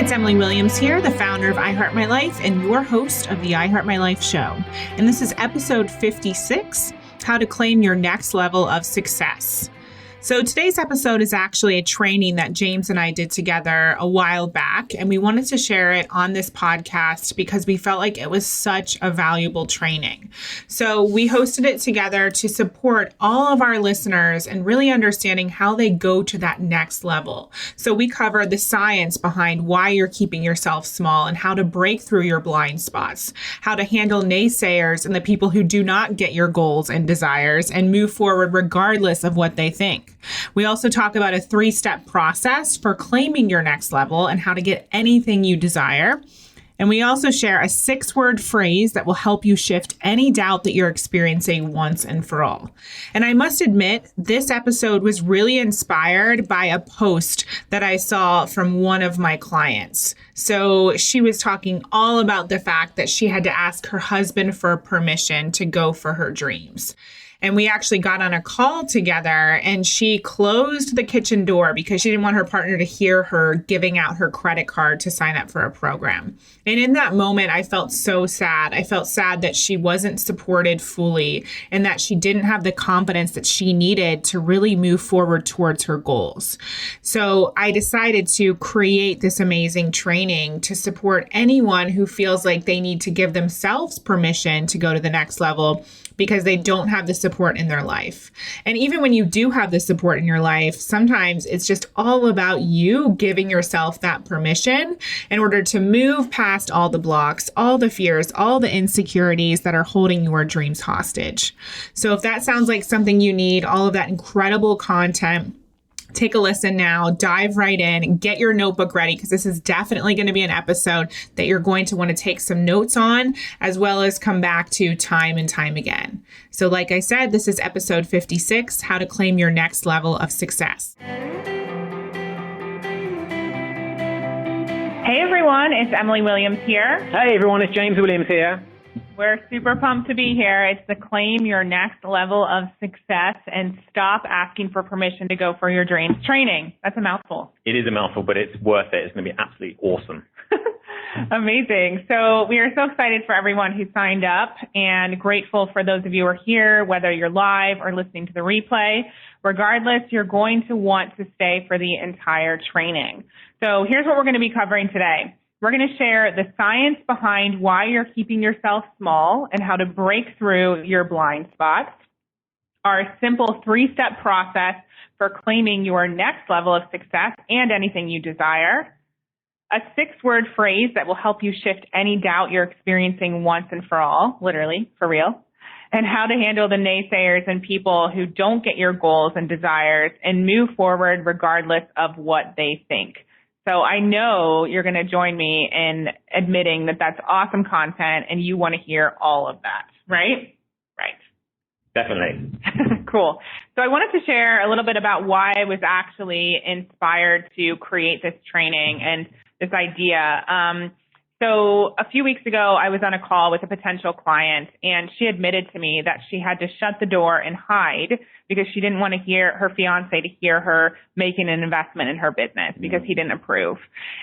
it's Emily Williams here, the founder of I Heart My Life and your host of the I Heart My Life show. And this is episode 56, How to Claim Your Next Level of Success. So today's episode is actually a training that James and I did together a while back, and we wanted to share it on this podcast because we felt like it was such a valuable training. So we hosted it together to support all of our listeners in really understanding how they go to that next level. So we covered the science behind why you're keeping yourself small and how to break through your blind spots, how to handle naysayers and the people who do not get your goals and desires and move forward regardless of what they think. We also talk about a 3-step process for claiming your next level and how to get anything you desire. And we also share a 6-word phrase that will help you shift any doubt that you're experiencing once and for all. And I must admit, this episode was really inspired by a post that I saw from one of my clients. So she was talking all about the fact that she had to ask her husband for permission to go for her dreams. And we actually got on a call together and she closed the kitchen door because she didn't want her partner to hear her giving out her credit card to sign up for a program. And in that moment, I felt so sad. I felt sad that she wasn't supported fully and that she didn't have the confidence that she needed to really move forward towards her goals. So I decided to create this amazing training to support anyone who feels like they need to give themselves permission to go to the next level because they don't have the support in their life. And even when you do have the support in your life, sometimes it's just all about you giving yourself that permission in order to move past all the blocks, all the fears, all the insecurities that are holding your dreams hostage. So if that sounds like something you need, all of that incredible content, take a listen now, dive right in, get your notebook ready, because this is definitely going to be an episode that you're going to want to take some notes on, as well as come back to time and time again. So like I said, this is episode 56, How to Claim Your Next Level of Success. Hey everyone, it's Emily Williams here. Hey everyone, it's James Williams here. We're super pumped to be here. It's the Claim Your Next Level of Success and Stop Asking for Permission to Go for Your Dreams training. That's a mouthful. It is a mouthful, but it's worth it. It's going to be absolutely awesome. Amazing. So we are so excited for everyone who signed up and grateful for those of you who are here, whether you're live or listening to the replay. Regardless, you're going to want to stay for the entire training. So here's what we're going to be covering today. We're going to share the science behind why you're keeping yourself small and how to break through your blind spots, our simple 3-step process for claiming your next level of success and anything you desire, a 6-word phrase that will help you shift any doubt you're experiencing once and for all, literally, for real, and how to handle the naysayers and people who don't get your goals and desires and move forward regardless of what they think. So I know you're going to join me in admitting that that's awesome content and you want to hear all of that, right? Right. Definitely. Cool. So I wanted to share a little bit about why I was actually inspired to create this training and this idea. So a few weeks ago, I was on a call with a potential client, and she admitted to me that she had to shut the door and hide because she didn't want to hear her fiance to hear her making an investment in her business because he didn't approve.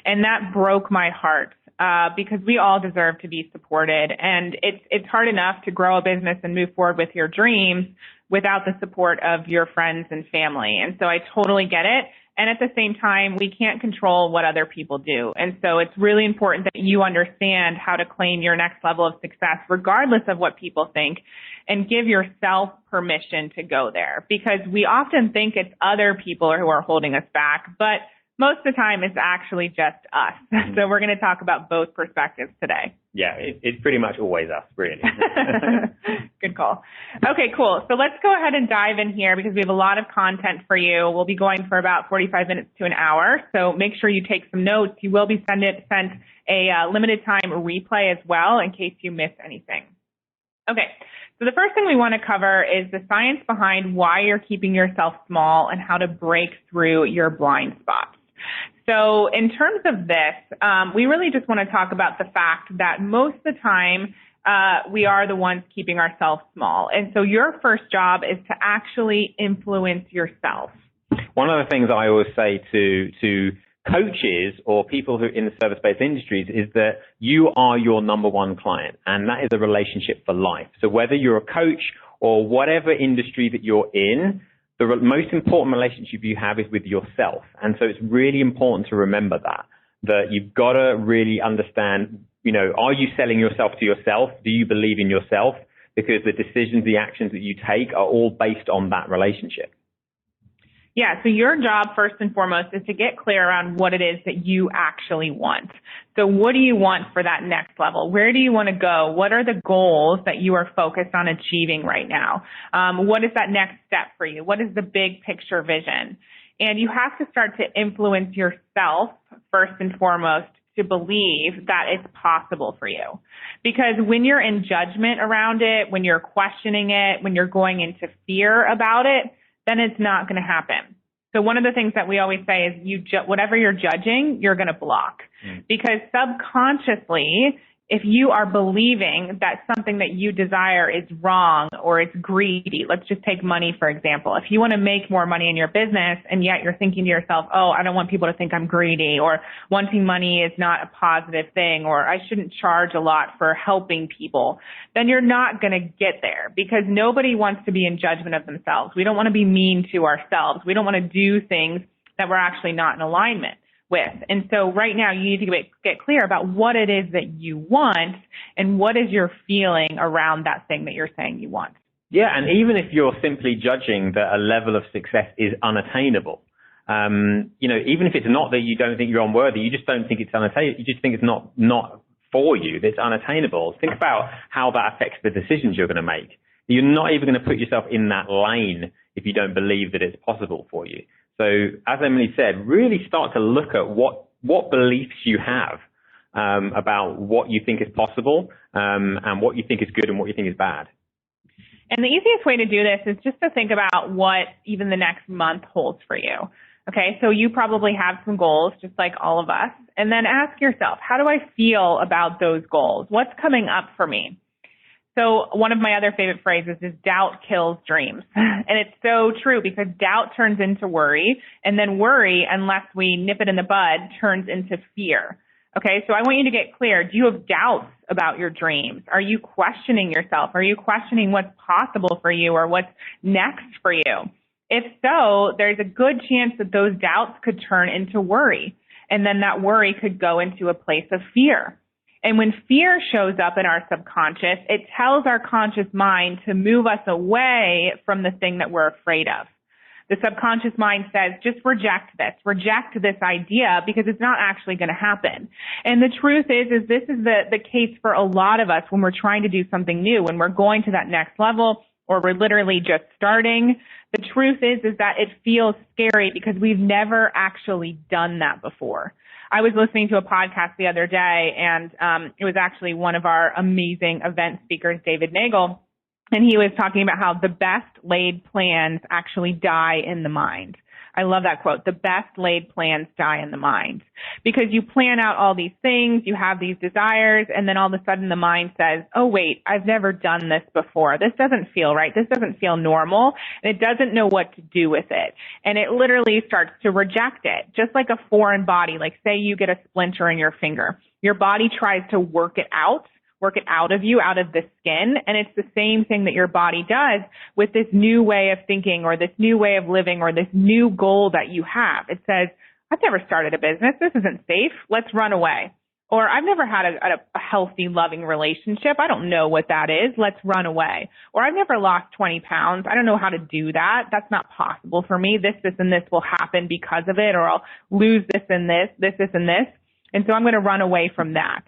And that broke my heart because we all deserve to be supported. And it's hard enough to grow a business and move forward with your dreams without the support of your friends and family. And so I totally get it. And at the same time, we can't control what other people do. And so it's really important that you understand how to claim your next level of success, regardless of what people think, and give yourself permission to go there. Because we often think it's other people who are holding us back, but most of the time it's actually just us. So we're going to talk about both perspectives today. Yeah, it's pretty much always us, really. Good call. Okay, cool. So let's go ahead and dive in here because we have a lot of content for you. We'll be going for about 45 minutes to an hour. So make sure you take some notes. You will be sent a limited time replay as well in case you miss anything. Okay. So the first thing we want to cover is the science behind why you're keeping yourself small and how to break through your blind spots. So in terms of this, we really just want to talk about the fact that most of the time we are the ones keeping ourselves small. And so your first job is to actually influence yourself. One of the things I always say to coaches or people who are in the service-based industries is that you are your number one client, and that is a relationship for life. So whether you're a coach or whatever industry that you're in, the most important relationship you have is with yourself. And so it's really important to remember that you've got to really understand, are you selling yourself to yourself? Do you believe in yourself? Because the decisions, the actions that you take are all based on that relationship. Yeah, so your job first and foremost is to get clear around what it is that you actually want. So what do you want for that next level? Where do you want to go? What are the goals that you are focused on achieving right now? What is that next step for you? What is the big picture vision? And you have to start to influence yourself first and foremost to believe that it's possible for you. Because when you're in judgment around it, when you're questioning it, when you're going into fear about it, then it's not going to happen. So one of the things that we always say is whatever you're judging, you're going to block. Because subconsciously, if you are believing that something that you desire is wrong or it's greedy, let's just take money, for example. If you want to make more money in your business and yet you're thinking to yourself, oh, I don't want people to think I'm greedy, or wanting money is not a positive thing, or I shouldn't charge a lot for helping people, then you're not going to get there, because nobody wants to be in judgment of themselves. We don't want to be mean to ourselves. We don't want to do things that we're actually not in alignment with. And so right now you need to get clear about what it is that you want and what is your feeling around that thing that you're saying you want. Yeah, and even if you're simply judging that a level of success is unattainable, even if it's not that you don't think you're unworthy, you just don't think it's unattainable, you just think it's not for you, that it's unattainable. Think about how that affects the decisions you're going to make. You're not even going to put yourself in that lane if you don't believe that it's possible for you. So as Emily said, really start to look at what beliefs you have about what you think is possible and what you think is good and what you think is bad. And the easiest way to do this is just to think about what even the next month holds for you. Okay, so you probably have some goals, just like all of us. And then ask yourself, how do I feel about those goals? What's coming up for me? So one of my other favorite phrases is doubt kills dreams. And it's so true, because doubt turns into worry, and then worry, unless we nip it in the bud, turns into fear. Okay, so I want you to get clear. Do you have doubts about your dreams? Are you questioning yourself? Are you questioning what's possible for you or what's next for you? If so, there's a good chance that those doubts could turn into worry, and then that worry could go into a place of fear. And when fear shows up in our subconscious, it tells our conscious mind to move us away from the thing that we're afraid of. The subconscious mind says, just reject this idea, because it's not actually going to happen. And the truth is this is the case for a lot of us when we're trying to do something new, when we're going to that next level, or we're literally just starting. The truth is that it feels scary because we've never actually done that before. I was listening to a podcast the other day, and it was actually one of our amazing event speakers, David Nagel, and he was talking about how the best laid plans actually die in the mind. I love that quote. The best laid plans die in the mind. Because you plan out all these things, you have these desires, and then all of a sudden the mind says, oh wait, I've never done this before. This doesn't feel right. This doesn't feel normal. And it doesn't know what to do with it. And it literally starts to reject it. Just like a foreign body, like say you get a splinter in your finger. Your body tries to work it out of you, out of the skin. And it's the same thing that your body does with this new way of thinking, or this new way of living, or this new goal that you have. It says, I've never started a business. This isn't safe. Let's run away. Or I've never had a healthy, loving relationship. I don't know what that is. Let's run away. Or I've never lost 20 pounds. I don't know how to do that. That's not possible for me. This, and this will happen because of it. Or I'll lose this and this, and this. And so I'm going to run away from that.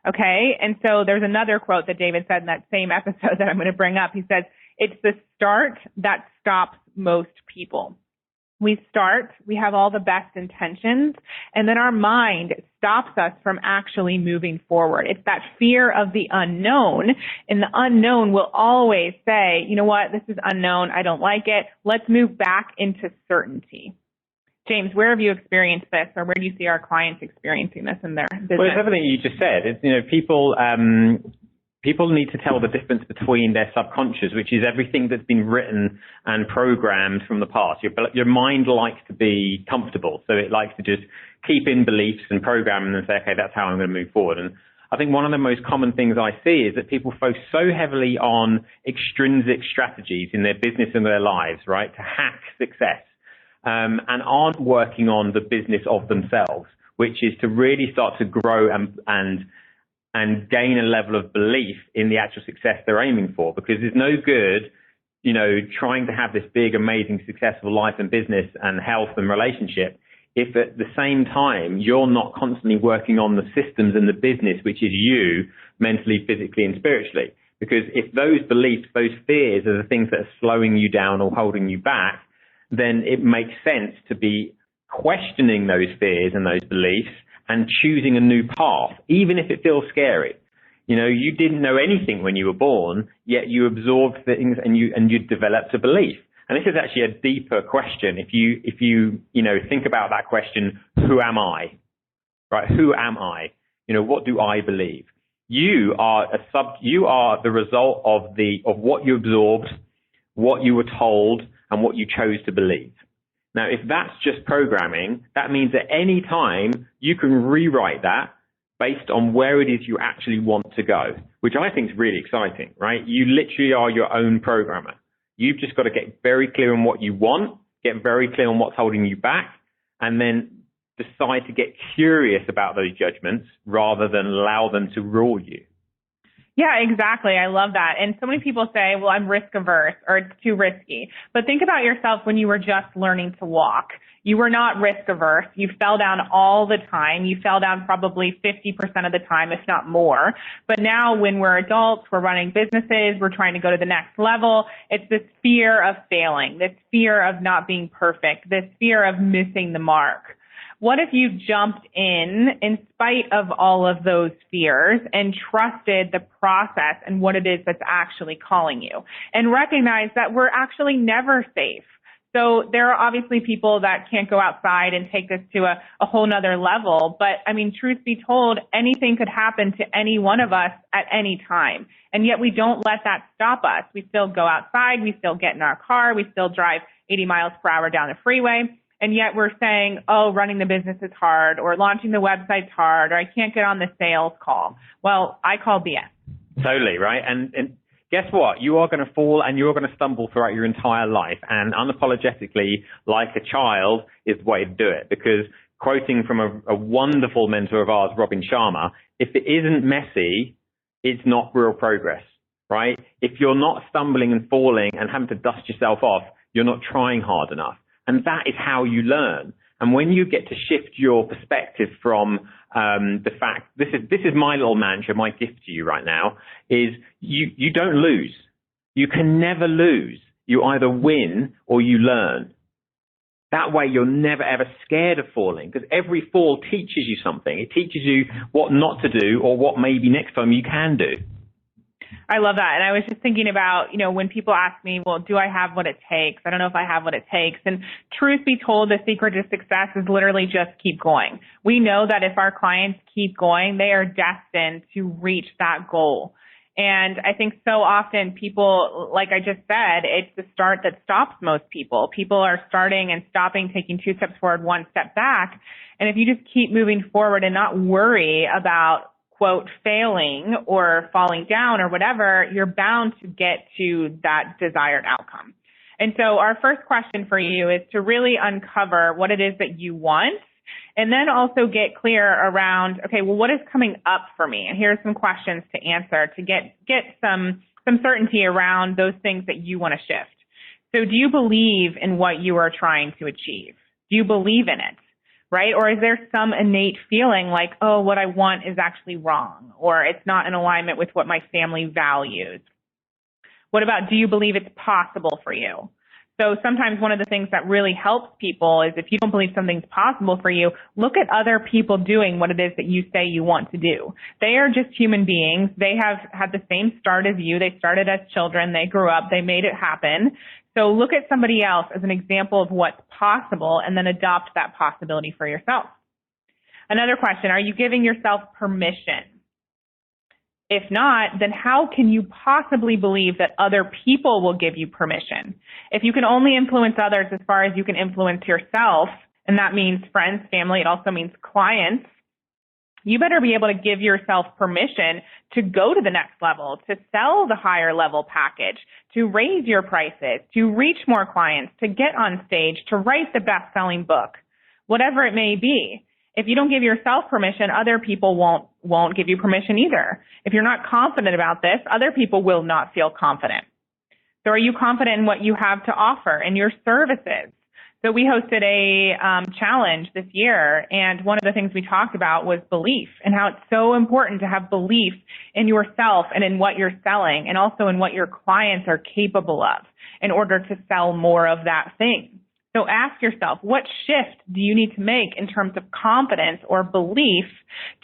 Okay, and so there's another quote that David said in that same episode that I'm going to bring up. He said, it's the start that stops most people. We start, we have all the best intentions, and then our mind stops us from actually moving forward. It's that fear of the unknown, and the unknown will always say, you know what, this is unknown, I don't like it, let's move back into certainty. James, where have you experienced this, or where do you see our clients experiencing this in their business? Well, it's everything you just said. It's, people people need to tell the difference between their subconscious, which is everything that's been written and programmed from the past. Your mind likes to be comfortable, so it likes to just keep in beliefs and program and then say, okay, that's how I'm going to move forward. And I think one of the most common things I see is that people focus so heavily on extrinsic strategies in their business and their lives, right, to hack success, and aren't working on the business of themselves, which is to really start to grow and gain a level of belief in the actual success they're aiming for. Because it's no good, trying to have this big, amazing, successful life and business and health and relationship if at the same time you're not constantly working on the systems and the business, which is you, mentally, physically, and spiritually. Because if those beliefs, those fears are the things that are slowing you down or holding you back, then it makes sense to be questioning those fears and those beliefs and choosing a new path, even if it feels scary. You didn't know anything when you were born, yet you absorbed things and you developed a belief. And this is actually a deeper question. If you think about that question, who am I? Right? Who am I? What do I believe? You are the result of what you absorbed, what you were told, and what you chose to believe. Now, if that's just programming, that means at any time you can rewrite that based on where it is you actually want to go, which I think is really exciting, right? You literally are your own programmer. You've just got to get very clear on what you want, get very clear on what's holding you back, and then decide to get curious about those judgments rather than allow them to rule you. Yeah, exactly. I love that. And so many people say, well, I'm risk averse or it's too risky. But think about yourself when you were just learning to walk. You were not risk averse. You fell down all the time. You fell down probably 50% of the time, if not more. But now when we're adults, we're running businesses, we're trying to go to the next level. It's this fear of failing, this fear of not being perfect, this fear of missing the mark. What if you jumped in spite of all of those fears and trusted the process and what it is that's actually calling you and recognize that we're actually never safe? So there are obviously people that can't go outside and take this to a whole nother level. But I mean, truth be told, anything could happen to any one of us at any time. And yet we don't let that stop us. We still go outside. We still get in our car. We still drive 80 miles per hour down the freeway. And yet we're saying, oh, running the business is hard, or launching the website's hard, or I can't get on the sales call. Well, I call BS. Totally, right? And guess what? You are going to fall and you're going to stumble throughout your entire life. And unapologetically, like a child, is the way to do it. Because quoting from a wonderful mentor of ours, Robin Sharma, if it isn't messy, it's not real progress, right? If you're not stumbling and falling and having to dust yourself off, you're not trying hard enough. And that is how you learn. And when you get to shift your perspective from the fact, this is my little mantra, my gift to you right now, is you don't lose. You can never lose. You either win or you learn. That way you're never ever scared of falling, because every fall teaches you something. It teaches you what not to do or what maybe next time you can do. I love that. And I was just thinking about, when people ask me, well, do I have what it takes? I don't know if I have what it takes. And truth be told, the secret to success is literally just keep going. We know that if our clients keep going, they are destined to reach that goal. And I think so often people, like I just said, it's the start that stops most people. People are starting and stopping, taking 2 steps forward, 1 step back. And if you just keep moving forward and not worry about, quote, failing or falling down or whatever, you're bound to get to that desired outcome. And so our first question for you is to really uncover what it is that you want, and then also get clear around, okay, well, what is coming up for me? And here are some questions to answer to get some certainty around those things that you want to shift. So do you believe in what you are trying to achieve? Do you believe in it? Right? Or is there some innate feeling like, oh, what I want is actually wrong, or it's not in alignment with what my family values? What about, do you believe it's possible for you? So sometimes one of the things that really helps people is if you don't believe something's possible for you, look at other people doing what it is that you say you want to do. They are just human beings. They have had the same start as you. They started as children. They grew up. They made it happen. So look at somebody else as an example of what's possible and then adopt that possibility for yourself. Another question, are you giving yourself permission? If not, then how can you possibly believe that other people will give you permission? If you can only influence others as far as you can influence yourself, and that means friends, family, it also means clients, you better be able to give yourself permission to go to the next level, to sell the higher level package, to raise your prices, to reach more clients, to get on stage, to write the best-selling book, whatever it may be. If you don't give yourself permission, other people won't give you permission either. If you're not confident about this, other people will not feel confident. So are you confident in what you have to offer and your services? So we hosted a challenge this year, and one of the things we talked about was belief and how it's so important to have belief in yourself and in what you're selling and also in what your clients are capable of in order to sell more of that thing. So ask yourself, what shift do you need to make in terms of confidence or belief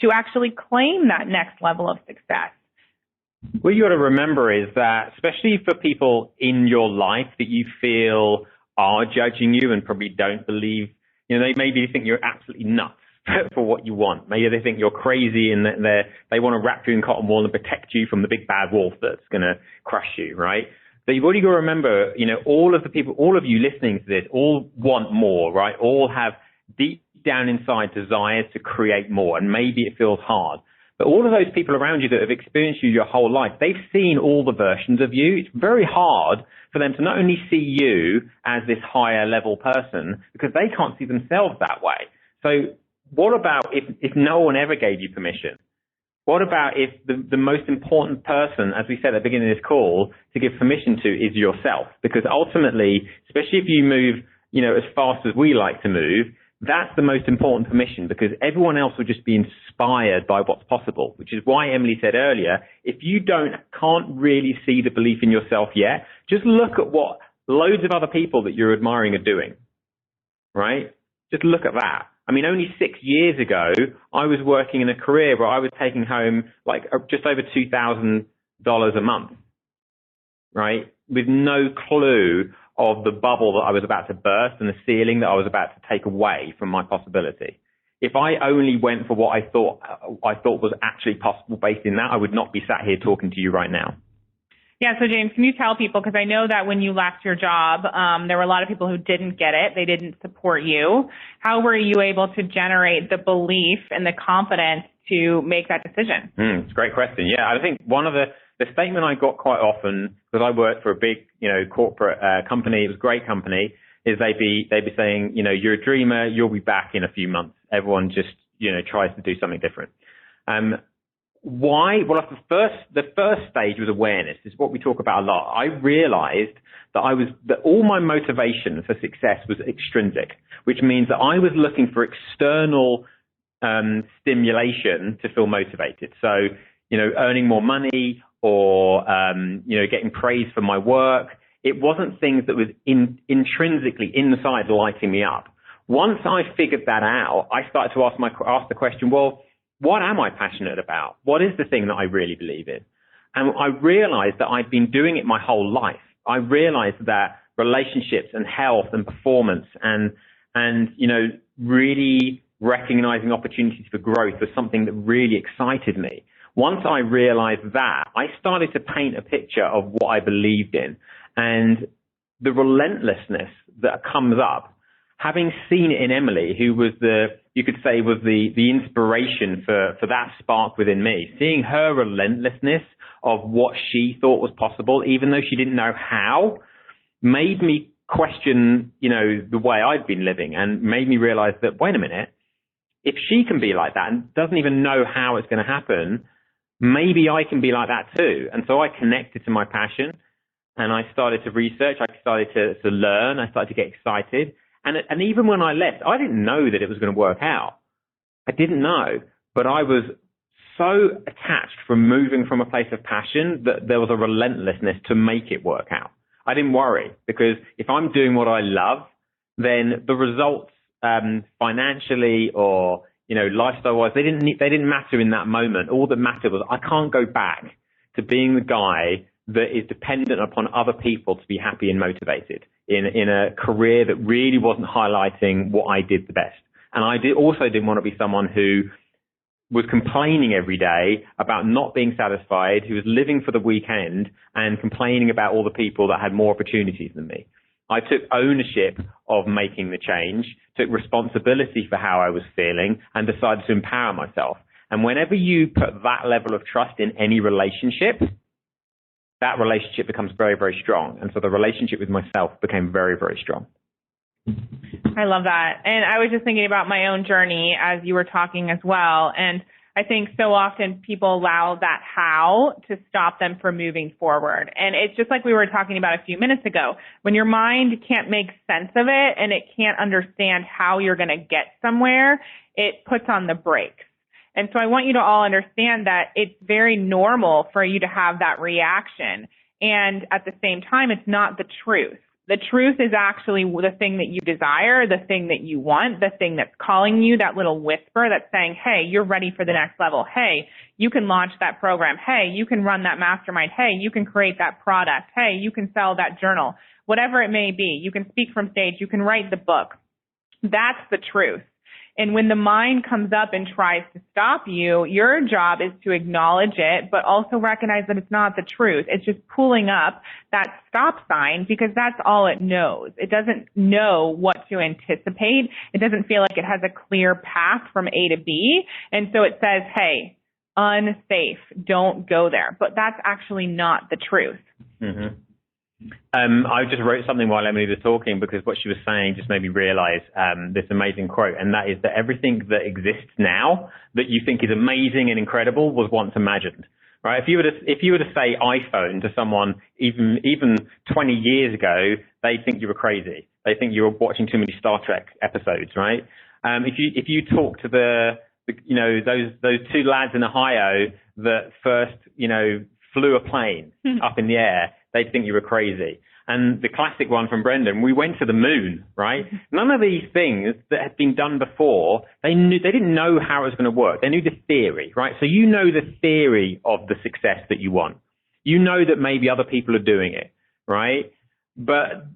to actually claim that next level of success? What you got to remember is that, especially for people in your life that you feel are judging you and probably don't believe, they maybe think you're absolutely nuts for what you want. Maybe they think you're crazy and that they want to wrap you in cotton wool and protect you from the big bad wolf that's going to crush you, right? So you've already got to remember, all of you listening to this, all want more, right? All have deep down inside desires to create more, and maybe it feels hard. But all of those people around you that have experienced you your whole life, they've seen all the versions of you. It's very hard for them to not only see you as this higher level person, because they can't see themselves that way. So what about if no one ever gave you permission? What about if the most important person, as we said at the beginning of this call, to give permission to is yourself? Because ultimately, especially if you move, as fast as we like to move, that's the most important permission, because everyone else will just be inspired by what's possible, which is why Emily said earlier, if you can't really see the belief in yourself yet, just look at what loads of other people that you're admiring are doing, right? Just look at that. I mean, only 6 years ago, I was working in a career where I was taking home like just over $2,000 a month, right? With no clue of the bubble that I was about to burst and the ceiling that I was about to take away from my possibility. If I only went for what I thought was actually possible based in that, I would not be sat here talking to you right now. Yeah, so James, can you tell people, because I know that when you left your job, there were a lot of people who didn't get it. They didn't support you. How were you able to generate the belief and the confidence to make that decision? It's a great question. Yeah, I think one of the statement I got quite often, because I worked for a big, corporate company, it was a great company, is they'd be saying, you're a dreamer, you'll be back in a few months. Everyone just, tries to do something different. Why? Well, the first stage was awareness. It's what we talk about a lot. I realized that all my motivation for success was extrinsic, which means that I was looking for external stimulation to feel motivated. So, earning more money or, getting praise for my work. It wasn't things that was intrinsically inside lighting me up. Once I figured that out, I started to ask the question, well, what am I passionate about? What is the thing that I really believe in? And I realized that I'd been doing it my whole life. I realized that relationships and health and performance and really recognizing opportunities for growth was something that really excited me. Once I realized that, I started to paint a picture of what I believed in, and the relentlessness that comes up, having seen it in Emily, who was the inspiration for that spark within me, seeing her relentlessness of what she thought was possible, even though she didn't know how, made me question, the way I'd been living, and made me realize that, wait a minute, if she can be like that and doesn't even know how it's going to happen, maybe I can be like that too. And so I connected to my passion, and I started to research, I started to learn, I started to get excited. And even when I left, I didn't know that it was going to work out. I didn't know, but I was so attached from moving from a place of passion that there was a relentlessness to make it work out. I didn't worry, because if I'm doing what I love, then the results financially or lifestyle-wise, they didn't matter in that moment. All that mattered was I can't go back to being the guy that is dependent upon other people to be happy and motivated in a career that really wasn't highlighting what I did the best. And I also didn't want to be someone who was complaining every day about not being satisfied, who was living for the weekend and complaining about all the people that had more opportunities than me. I took ownership of making the change, took responsibility for how I was feeling, and decided to empower myself. And whenever you put that level of trust in any relationship, that relationship becomes very, very strong. And so the relationship with myself became very, very strong. I love that. And I was just thinking about my own journey as you were talking as well. And I think so often people allow that how to stop them from moving forward. And it's just like we were talking about a few minutes ago. When your mind can't make sense of it and it can't understand how you're going to get somewhere, it puts on the brakes. And so I want you to all understand that it's very normal for you to have that reaction. And at the same time, it's not the truth. The truth is actually the thing that you desire, the thing that you want, the thing that's calling you, that little whisper that's saying, hey, you're ready for the next level. Hey, you can launch that program. Hey, you can run that mastermind. Hey, you can create that product. Hey, you can sell that journal. Whatever it may be, you can speak from stage. You can write the book. That's the truth. And when the mind comes up and tries to stop you, your job is to acknowledge it, but also recognize that it's not the truth. It's just pulling up that stop sign because that's all it knows. It doesn't know what to anticipate. It doesn't feel like it has a clear path from A to B. And so it says, hey, unsafe, don't go there. But that's actually not the truth. Mm-hmm. I just wrote something while Emily was talking because what she was saying just made me realize this amazing quote, and that is that everything that exists now that you think is amazing and incredible was once imagined. Right? If you were to say iPhone to someone even 20 years ago, they'd think you were crazy. They think you were watching too many Star Trek episodes, right? If you talk to those two lads in Ohio that first flew a plane up in the air, they'd think you were crazy. And the classic one from Brendan, we went to the moon, right? None of these things that had been done before, they didn't know how it was going to work. They knew the theory, right? So you know the theory of the success that you want. You know that maybe other people are doing it, right? But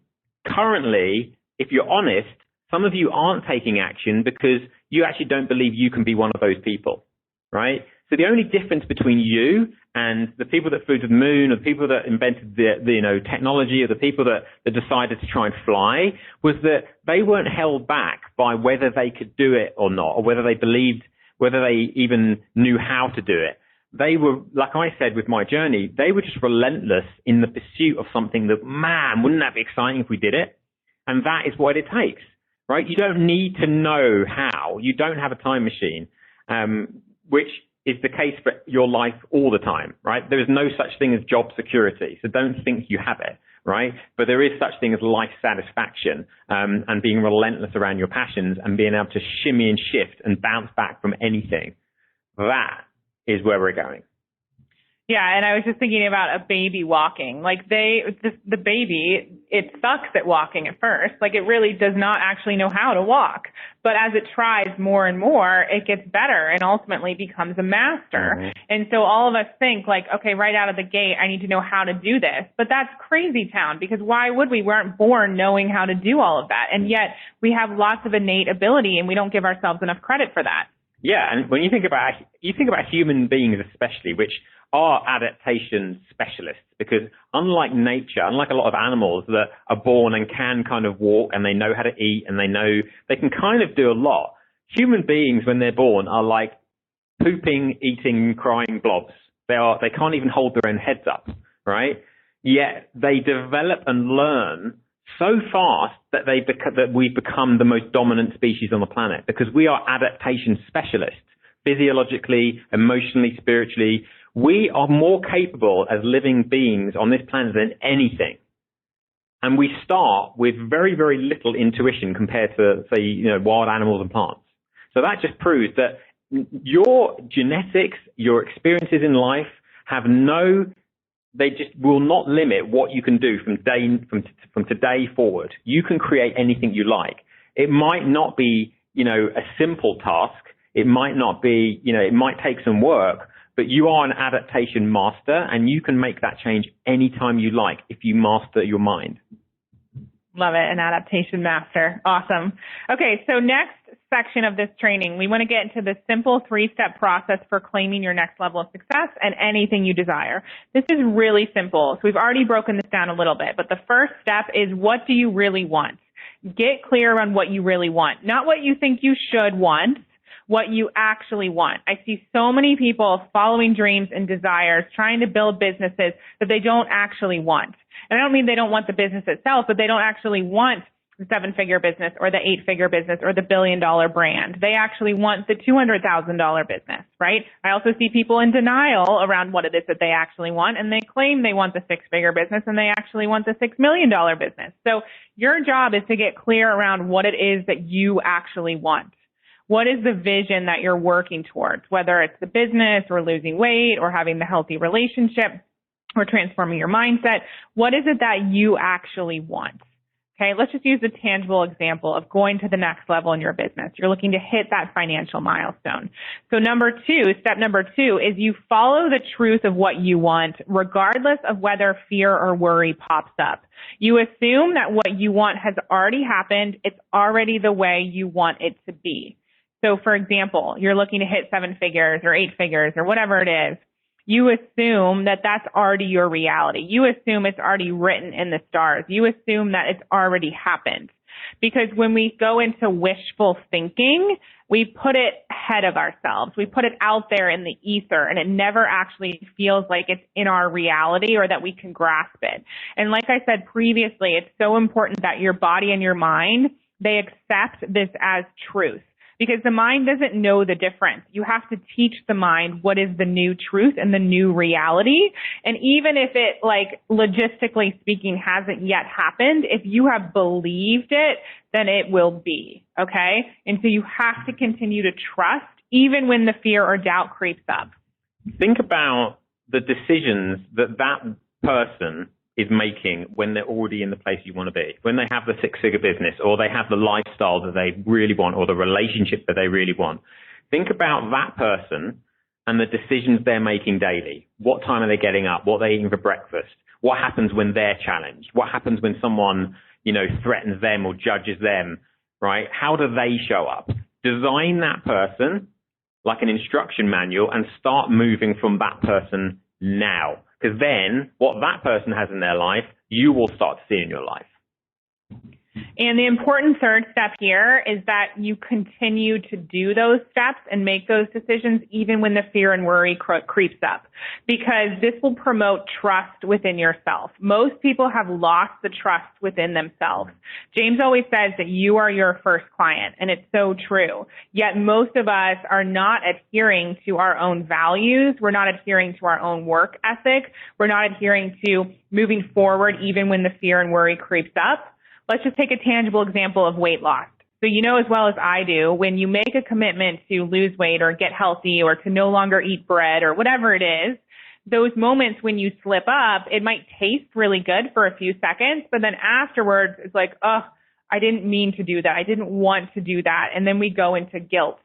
currently, if you're honest, some of you aren't taking action because you actually don't believe you can be one of those people, right? So the only difference between you and the people that flew to the moon, or the people that invented the technology, or the people that decided to try and fly, was that they weren't held back by whether they could do it or not, or whether they even knew how to do it. They were, like I said with my journey, they were just relentless in the pursuit of something that, man, wouldn't that be exciting if we did it? And that is what it takes, right? You don't need to know how. You don't have a time machine, which is the case for your life all the time, right? There is no such thing as job security, so don't think you have it, right? But there is such thing as life satisfaction, and being relentless around your passions and being able to shimmy and shift and bounce back from anything. That is where we're going. Yeah, and I was just thinking about a baby walking. Like the baby, it sucks at walking at first. Like it really does not actually know how to walk. But as it tries more and more, it gets better and ultimately becomes a master. Mm-hmm. And so all of us think like, okay, right out of the gate, I need to know how to do this. But that's crazy town, because why would we? We weren't born knowing how to do all of that. And yet we have lots of innate ability and we don't give ourselves enough credit for that. Yeah, and when you think about human beings especially, which are adaptation specialists, because unlike nature, unlike a lot of animals that are born and can kind of walk and they know how to eat and they know they can kind of do a lot, human beings when they're born are like pooping, eating, crying blobs. They can't even hold their own heads up, right? Yet they develop and learn so fast that we've become the most dominant species on the planet, because we are adaptation specialists, physiologically, emotionally, spiritually. We are more capable as living beings on this planet than anything. And we start with very, very little intuition compared to, say, wild animals and plants. So that just proves that your genetics, your experiences in life they just will not limit what you can do from today forward. You can create anything you like. It might not be, a simple task. It might not be, it might take some work, but you are an adaptation master and you can make that change anytime you like if you master your mind. Love it. An adaptation master. Awesome. Okay. So next section of this training, we want to get into the simple 3-step process for claiming your next level of success and anything you desire. This is really simple. So we've already broken this down a little bit, but the first step is, what do you really want? Get clear on what you really want, not what you think you should want, what you actually want. I see so many people following dreams and desires, trying to build businesses that they don't actually want. And I don't mean they don't want the business itself, but they don't actually want the 7-figure business or the 8-figure business or the $1 billion brand. They actually want the $200,000 business, right? I also see people in denial around what it is that they actually want, and they claim they want the 6-figure business and they actually want the $6 million business. So your job is to get clear around what it is that you actually want. What is the vision that you're working towards, whether it's the business or losing weight or having the healthy relationship or transforming your mindset? What is it that you actually want? Okay, let's just use a tangible example of going to the next level in your business. You're looking to hit that financial milestone. So step number two is you follow the truth of what you want, regardless of whether fear or worry pops up. You assume that what you want has already happened. It's already the way you want it to be. So for example, you're looking to hit 7 figures or 8 figures or whatever it is. You assume that that's already your reality. You assume it's already written in the stars. You assume that it's already happened. Because when we go into wishful thinking, we put it ahead of ourselves. We put it out there in the ether, and it never actually feels like it's in our reality or that we can grasp it. And like I said previously, it's so important that your body and your mind, they accept this as truth. Because the mind doesn't know the difference. You have to teach the mind what is the new truth and the new reality. And even if it, like, logistically speaking, hasn't yet happened, if you have believed it, then it will be, okay? And so you have to continue to trust even when the fear or doubt creeps up. Think about the decisions that person is making when they're already in the place you want to be, when they have the 6-figure business or they have the lifestyle that they really want or the relationship that they really want. Think about that person and the decisions they're making daily. What time are they getting up? What are they eating for breakfast? What happens when they're challenged? What happens when someone, threatens them or judges them, right? How do they show up? Design that person like an instruction manual and start moving from that person now. Because then what that person has in their life, you will start to see in your life. And the important third step here is that you continue to do those steps and make those decisions even when the fear and worry creeps up, because this will promote trust within yourself. Most people have lost the trust within themselves. James always says that you are your first client, and it's so true. Yet most of us are not adhering to our own values. We're not adhering to our own work ethic. We're not adhering to moving forward even when the fear and worry creeps up. Let's just take a tangible example of weight loss. So you know as well as I do, when you make a commitment to lose weight or get healthy or to no longer eat bread or whatever it is, those moments when you slip up, it might taste really good for a few seconds, but then afterwards it's like, oh, I didn't mean to do that. I didn't want to do that. And then we go into guilt.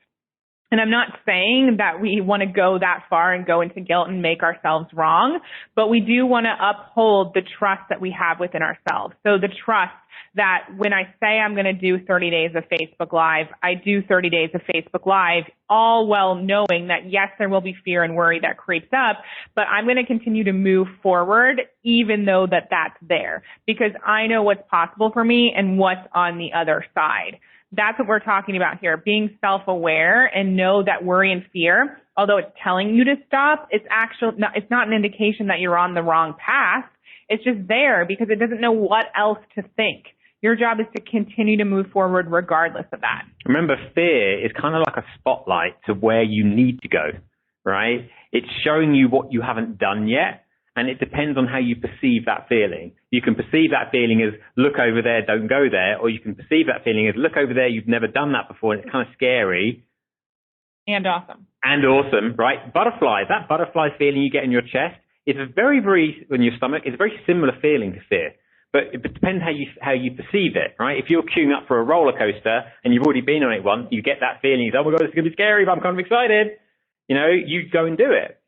And I'm not saying that we want to go that far and go into guilt and make ourselves wrong, but we do want to uphold the trust that we have within ourselves. So the trust that when I say I'm going to do 30 days of Facebook Live, I do 30 days of Facebook Live, all well knowing that yes, there will be fear and worry that creeps up, but I'm going to continue to move forward even though that's there, because I know what's possible for me and what's on the other side. That's what we're talking about here, being self-aware and know that worry and fear, although it's telling you to stop, it's not an indication that you're on the wrong path. It's just there because it doesn't know what else to think. Your job is to continue to move forward regardless of that. Remember, fear is kind of like a spotlight to where you need to go, right? It's showing you what you haven't done yet, and it depends on how you perceive that feeling. You can perceive that feeling as, look over there, don't go there, or you can perceive that feeling as, look over there, you've never done that before, and it's kind of scary. And awesome. And awesome, right? Butterflies, that butterfly feeling you get in your chest, it's a very, very, in your stomach, it's a very similar feeling to fear. But it depends how you perceive it, right? If you're queuing up for a roller coaster and you've already been on it once, you get that feeling, oh my God, it's going to be scary, but I'm kind of excited. You go and do it.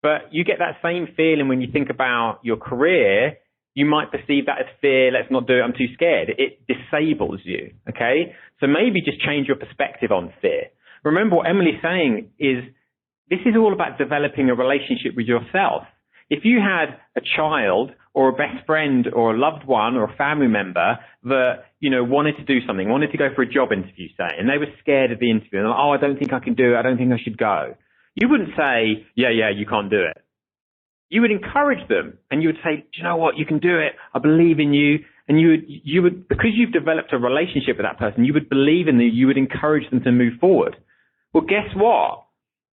But you get that same feeling when you think about your career. you might perceive that as fear. Let's not do it. I'm too scared. It disables you. Okay. So maybe just change your perspective on fear. Remember what Emily's saying is this is all about developing a relationship with yourself. If you had a child or a best friend or a loved one or a family member that, wanted to do something, wanted to go for a job interview, say, and they were scared of the interview and like, oh, I don't think I can do it. I don't think I should go. You wouldn't say, yeah, you can't do it. You would encourage them and you would say, do you know what? You can do it. I believe in you. And you would, because you've developed a relationship with that person, you would believe in them. You would encourage them to move forward. Well, guess what?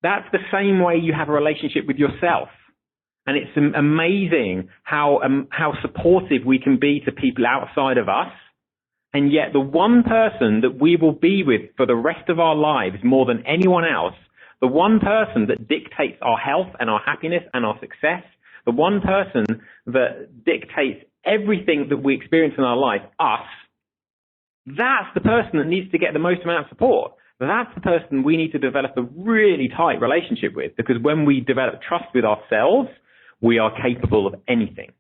That's the same way you have a relationship with yourself. And it's amazing how supportive we can be to people outside of us. And yet the one person that we will be with for the rest of our lives more than anyone else, the one person that dictates our health and our happiness and our success, the one person that dictates everything that we experience in our life, us, that's the person that needs to get the most amount of support. That's the person we need to develop a really tight relationship with, because when we develop trust with ourselves, we are capable of anything.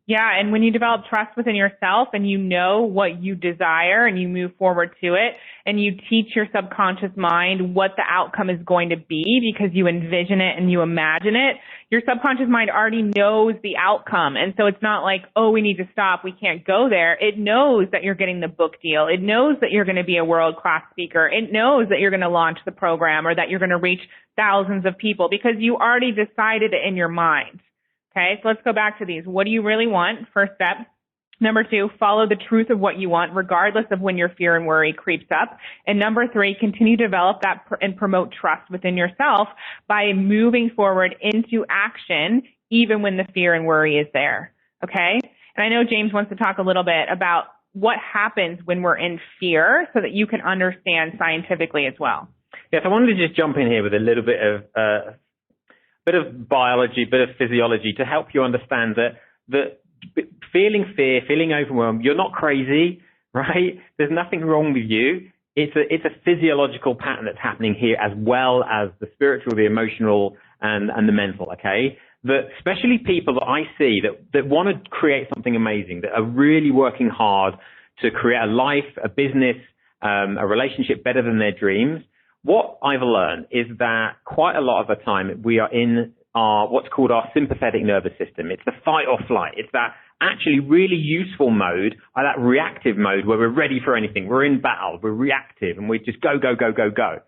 Yeah, and when you develop trust within yourself and you know what you desire and you move forward to it and you teach your subconscious mind what the outcome is going to be because you envision it and you imagine it, your subconscious mind already knows the outcome. And so it's not like, oh, we need to stop, we can't go there. It knows that you're getting the book deal. It knows that you're going to be a world-class speaker. It knows that you're going to launch the program or that you're going to reach thousands of people because you already decided it in your mind. Okay, so let's go back to these. What do you really want? First step. Number 2, follow the truth of what you want, regardless of when your fear and worry creeps up. And number 3, continue to develop that and promote trust within yourself by moving forward into action, even when the fear and worry is there. Okay? And I know James wants to talk a little bit about what happens when we're in fear so that you can understand scientifically as well. Yes, I wanted to just jump in here with a little bit of biology, bit of physiology to help you understand that feeling fear, feeling overwhelmed, you're not crazy, right? There's nothing wrong with you. It's a physiological pattern that's happening here as well as the spiritual, the emotional, and the mental, okay? That especially people that I see that want to create something amazing, that are really working hard to create a life, a business, a relationship better than their dreams. What I've learned is that quite a lot of the time we are in what's called our sympathetic nervous system. It's the fight or flight. It's that actually really useful mode, or that reactive mode where we're ready for anything. We're in battle. We're reactive and we just go, go, go, go, go.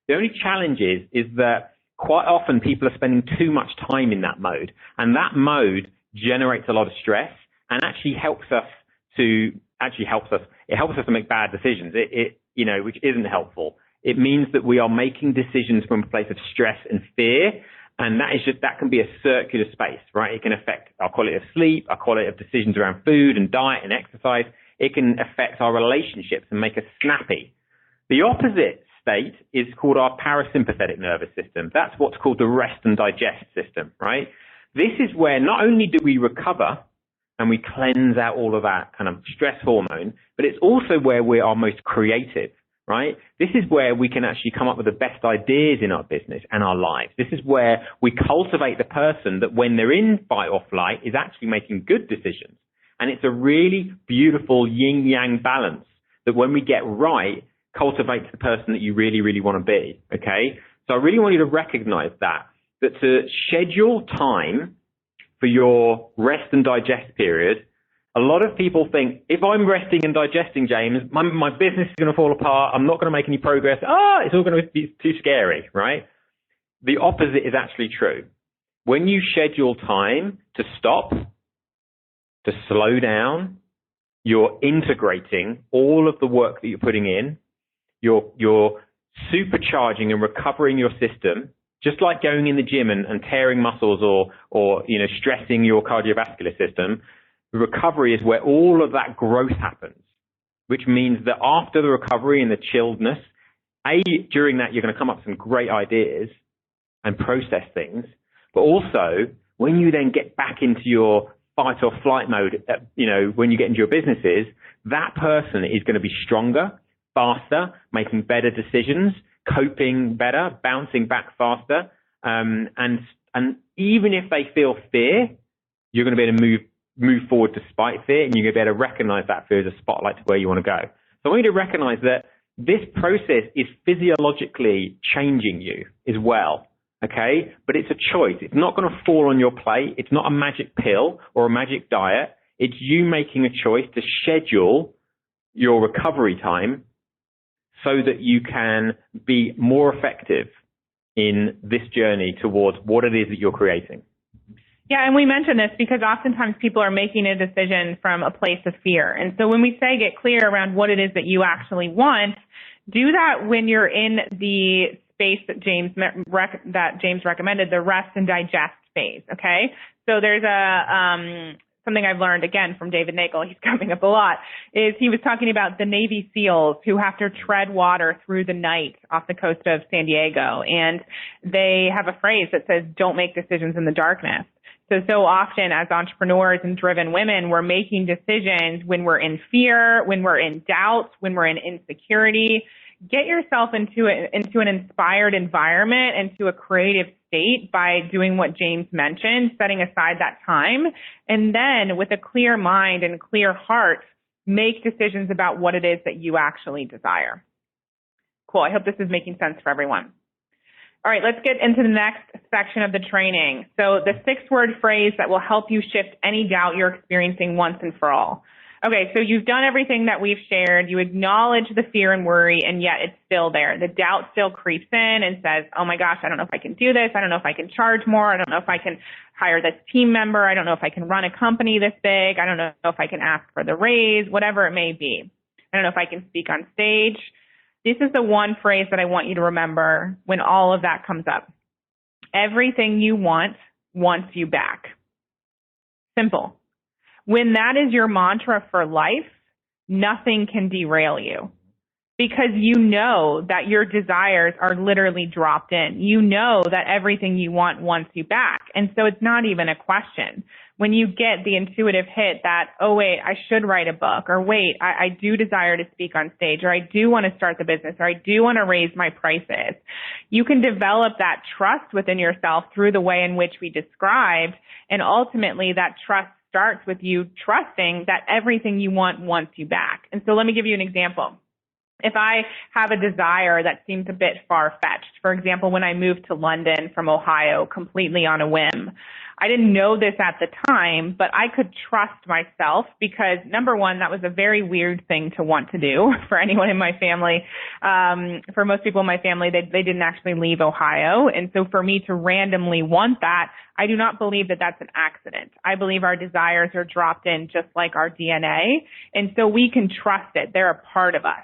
The only challenge is that quite often people are spending too much time in that mode, and that mode generates a lot of stress and actually helps us to make bad decisions. Which isn't helpful. It means that we are making decisions from a place of stress and fear, and that can be a circular space, right? It can affect our quality of sleep, our quality of decisions around food and diet and exercise. It can affect our relationships and make us snappy. The opposite state is called our parasympathetic nervous system. That's what's called the rest and digest system, right? This is where not only do we recover and we cleanse out all of that kind of stress hormone, but it's also where we are most creative. Right? This is where we can actually come up with the best ideas in our business and our lives. This is where we cultivate the person that when they're in fight or flight is actually making good decisions. And it's a really beautiful yin-yang balance that when we get right, cultivates the person that you really, really want to be. Okay? So I really want you to recognize that to schedule time for your rest and digest period. A lot of people think, if I'm resting and digesting, James, my business is going to fall apart. I'm not going to make any progress. It's all going to be too scary, right? The opposite is actually true. When you schedule time to stop, to slow down, you're integrating all of the work that you're putting in. You're supercharging and recovering your system, just like going in the gym and tearing muscles or stressing your cardiovascular system. The recovery is where all of that growth happens, which means that after the recovery and the chilledness, during that you're going to come up with some great ideas and process things, but also when you then get back into your fight or flight mode, when you get into your businesses, that person is going to be stronger, faster, making better decisions, coping better, bouncing back faster, and even if they feel fear, you're going to be able to move move forward despite fear, and you're going to be able to recognize that fear as a spotlight to where you want to go. So I want you to recognize that this process is physiologically changing you as well, okay? But it's a choice. It's not going to fall on your plate. It's not a magic pill or a magic diet. It's you making a choice to schedule your recovery time so that you can be more effective in this journey towards what it is that you're creating. Yeah, and we mention this because oftentimes people are making a decision from a place of fear. And so when we say get clear around what it is that you actually want, do that when you're in the space that James recommended, the rest and digest phase, okay? So there's something I've learned, again, from David Nagel, he's coming up a lot, is he was talking about the Navy SEALs who have to tread water through the night off the coast of San Diego. And they have a phrase that says, don't make decisions in the darkness. So often as entrepreneurs and driven women, we're making decisions when we're in fear, when we're in doubt, when we're in insecurity. Get yourself into an inspired environment, into a creative state by doing what James mentioned, setting aside that time, and then with a clear mind and clear heart, make decisions about what it is that you actually desire. Cool. I hope this is making sense for everyone. All right, let's get into the next section of the training. So the 6-word phrase that will help you shift any doubt you're experiencing once and for all. Okay, so you've done everything that we've shared. You acknowledge the fear and worry, and yet it's still there. The doubt still creeps in and says, oh my gosh, I don't know if I can do this. I don't know if I can charge more. I don't know if I can hire this team member. I don't know if I can run a company this big. I don't know if I can ask for the raise, whatever it may be. I don't know if I can speak on stage. This is the one phrase that I want you to remember when all of that comes up. Everything you want wants you back. Simple. When that is your mantra for life, nothing can derail you because you know that your desires are literally dropped in. You know that everything you want wants you back. And so it's not even a question. When you get the intuitive hit that, oh, wait, I should write a book, or wait, I do desire to speak on stage, or I do want to start the business, or I do want to raise my prices, you can develop that trust within yourself through the way in which we described. And ultimately, that trust starts with you trusting that everything you want wants you back. And so let me give you an example. If I have a desire that seems a bit far-fetched, for example, when I moved to London from Ohio completely on a whim, I didn't know this at the time, but I could trust myself because, number one, that was a very weird thing to want to do for anyone in my family. For most people in my family, they didn't actually leave Ohio. And so for me to randomly want that, I do not believe that that's an accident. I believe our desires are dropped in just like our DNA. And so we can trust it. They're a part of us.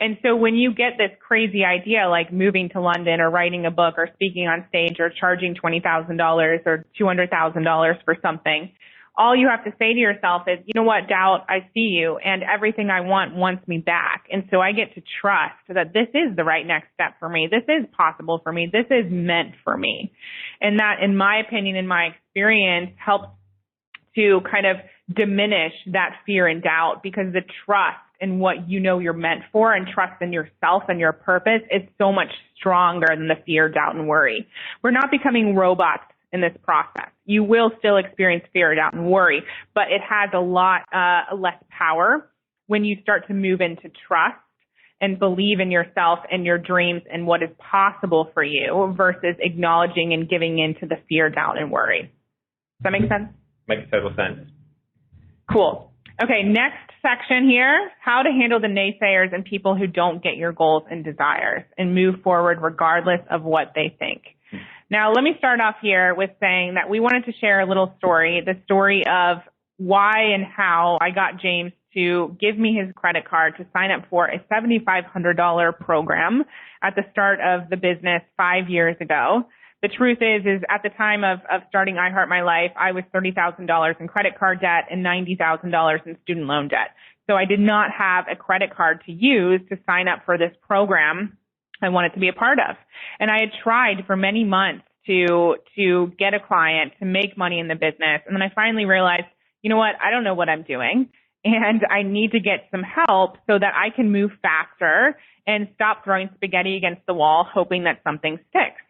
And so when you get this crazy idea like moving to London or writing a book or speaking on stage or charging $20,000 or $200,000 for something, all you have to say to yourself is, you know what, doubt, I see you, and everything I want wants me back. And so I get to trust that this is the right next step for me. This is possible for me. This is meant for me. And that, in my opinion, in my experience, helps to kind of diminish that fear and doubt because the trust in what you know you're meant for and trust in yourself and your purpose is so much stronger than the fear, doubt, and worry. We're not becoming robots in this process. You will still experience fear, doubt, and worry, but it has a lot less power when you start to move into trust and believe in yourself and your dreams and what is possible for you versus acknowledging and giving in to the fear, doubt, and worry. Does that make sense? Makes total sense. Cool. Okay, next section here, how to handle the naysayers and people who don't get your goals and desires and move forward regardless of what they think. Now, let me start off here with saying that we wanted to share a little story, the story of why and how I got James to give me his credit card to sign up for a $7,500 program at the start of the business 5 years ago. The truth is at the time of starting I Heart My Life, I was $30,000 in credit card debt and $90,000 in student loan debt. So I did not have a credit card to use to sign up for this program I wanted to be a part of. And I had tried for many months to get a client, to make money in the business. And then I finally realized, you know what? I don't know what I'm doing. And I need to get some help so that I can move faster and stop throwing spaghetti against the wall, hoping that something sticks.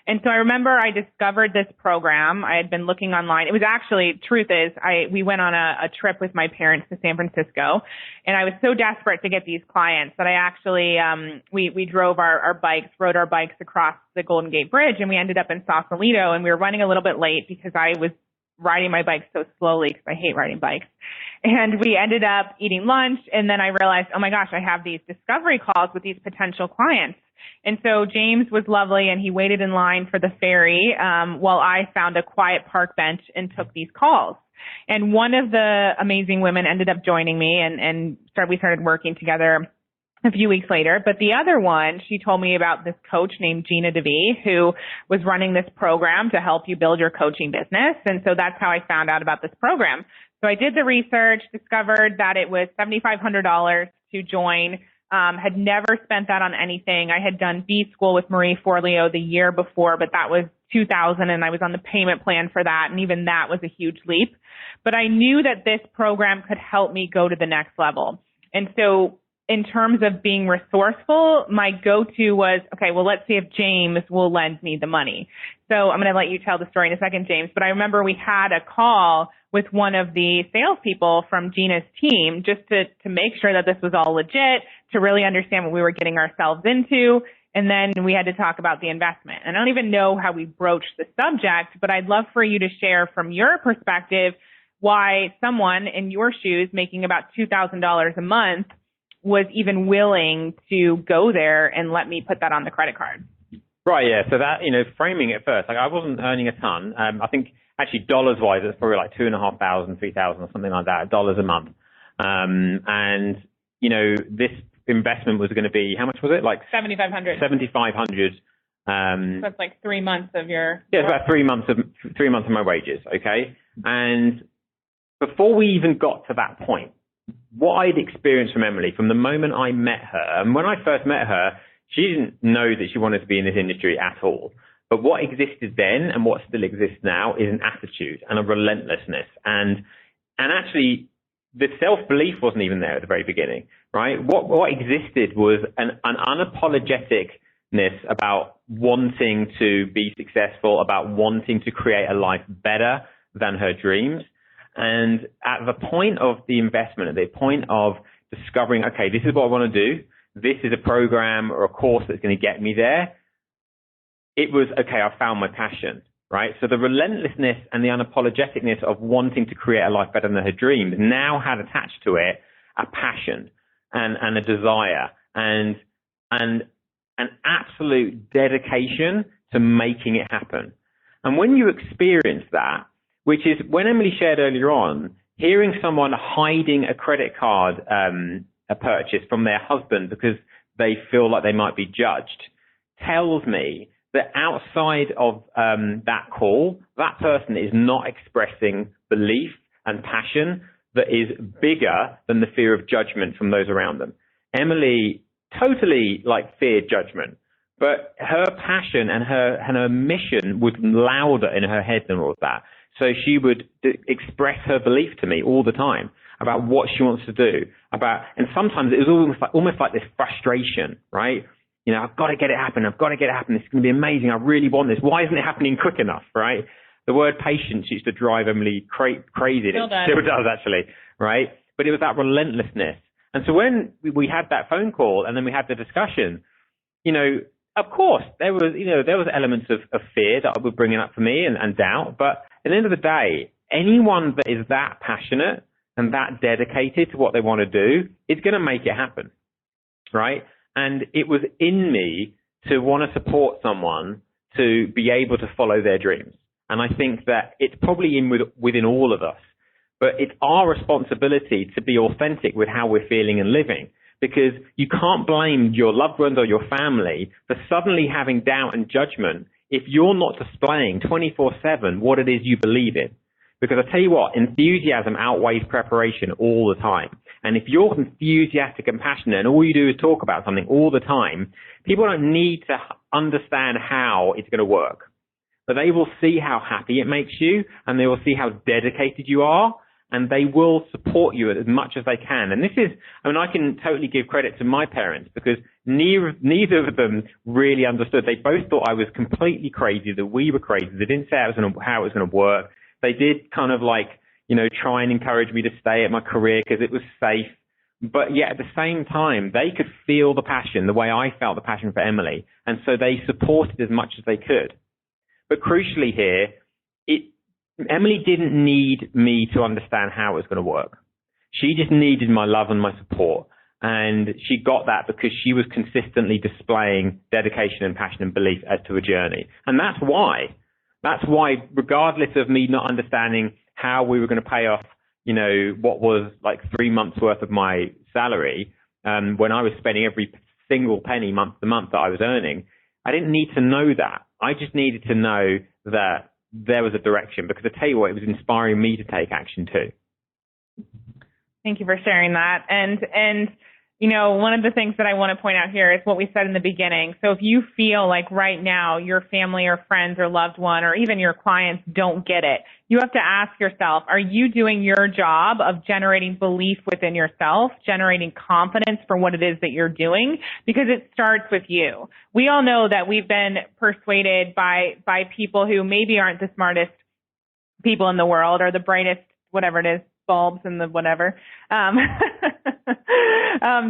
And so I remember I discovered this program. I had been looking online. It was actually, truth is, we went on a trip with my parents to San Francisco, and I was so desperate to get these clients that I actually, we drove our bikes, rode our bikes across the Golden Gate Bridge, and we ended up in Sausalito, and we were running a little bit late because I was riding my bike so slowly because I hate riding bikes. And we ended up eating lunch, and then I realized, oh my gosh, I have these discovery calls with these potential clients. And so James was lovely, and he waited in line for the ferry while I found a quiet park bench and took these calls. And one of the amazing women ended up joining me, and we started working together a few weeks later. But the other one, she told me about this coach named Gina DeVee, who was running this program to help you build your coaching business. And so that's how I found out about this program. So I did the research, discovered that it was $7,500 to join, had never spent that on anything. I had done B School with Marie Forleo the year before, but that was 2000, and I was on the payment plan for that, and even that was a huge leap. But I knew that this program could help me go to the next level. And so in terms of being resourceful, my go-to was, okay, well, let's see if James will lend me the money. So I'm going to let you tell the story in a second, James, but I remember we had a call with one of the salespeople from Gina's team just to make sure that this was all legit, to really understand what we were getting ourselves into. And then we had to talk about the investment. And I don't even know how we broached the subject, but I'd love for you to share from your perspective why someone in your shoes making about $2,000 a month was even willing to go there and let me put that on the credit card. Right, yeah. So that, framing it first, like I wasn't earning a ton. I think actually dollars-wise, it's probably like $2,500, $3,000 or something like that, dollars a month. And, this investment was going to be, how much was it? Like $7,500. $7,500. So it's like 3 months of your. Yeah, it's about 3 months of my wages. Okay. And before we even got to that point, what I'd experienced from Emily from the moment I met her, and when I first met her, she didn't know that she wanted to be in this industry at all. But what existed then and what still exists now is an attitude and a relentlessness. And actually, the self-belief wasn't even there at the very beginning, right? What existed was an unapologeticness about wanting to be successful, about wanting to create a life better than her dreams. And at the point of the investment, at the point of discovering, okay, this is what I want to do, this is a program or a course that's going to get me there, it was, okay, I found my passion, right? So the relentlessness and the unapologeticness of wanting to create a life better than her dreams now had attached to it a passion and a desire and an absolute dedication to making it happen. And when you experience that, which is when Emily shared earlier on, hearing someone hiding a credit card a purchase from their husband because they feel like they might be judged, tells me that outside of that call, that person is not expressing belief and passion that is bigger than the fear of judgment from those around them. Emily totally feared judgment, but her passion and her mission was louder in her head than all of that. So she would express her belief to me all the time about what she wants to do, and sometimes it was almost like this frustration, right? I've got to get it happen. I've got to get it happen. This is going to be amazing. I really want this. Why isn't it happening quick enough, right? The word patience used to drive Emily crazy. Still does, actually, right? But it was that relentlessness. And so when we had that phone call and then we had the discussion, of course, there was elements of fear that were bringing up for me and doubt. But at the end of the day, anyone that is that passionate and that dedicated to what they want to do is going to make it happen, right? And it was in me to want to support someone to be able to follow their dreams. And I think that it's probably within all of us. But it's our responsibility to be authentic with how we're feeling and living. Because you can't blame your loved ones or your family for suddenly having doubt and judgment if you're not displaying 24/7 what it is you believe in. Because I tell you what, enthusiasm outweighs preparation all the time. And if you're enthusiastic and passionate and all you do is talk about something all the time, people don't need to understand how it's going to work. But they will see how happy it makes you and they will see how dedicated you are. and they will support you as much as they can. And this is, I mean, I can totally give credit to my parents because neither of them really understood. They both thought I was completely crazy, that we were crazy. They didn't say how it was going to work. They did kind of like, try and encourage me to stay at my career because it was safe. But yet at the same time, they could feel the passion, the way I felt the passion for Emily. And so they supported as much as they could. But crucially here, Emily didn't need me to understand how it was going to work. She just needed my love and my support. And she got that because she was consistently displaying dedication and passion and belief as to a journey. And that's why, regardless of me not understanding how we were going to pay off, what was like 3 months worth of my salary, when I was spending every single penny month to month that I was earning, I didn't need to know that. I just needed to know that there was a direction, because I tell you what, it was inspiring me to take action too. Thank you for sharing that. And one of the things that I want to point out here is what we said in the beginning. So if you feel like right now your family or friends or loved one or even your clients don't get it, you have to ask yourself, are you doing your job of generating belief within yourself, generating confidence for what it is that you're doing? Because it starts with you. We all know that we've been persuaded by people who maybe aren't the smartest people in the world or the brightest, whatever it is, bulbs and the whatever,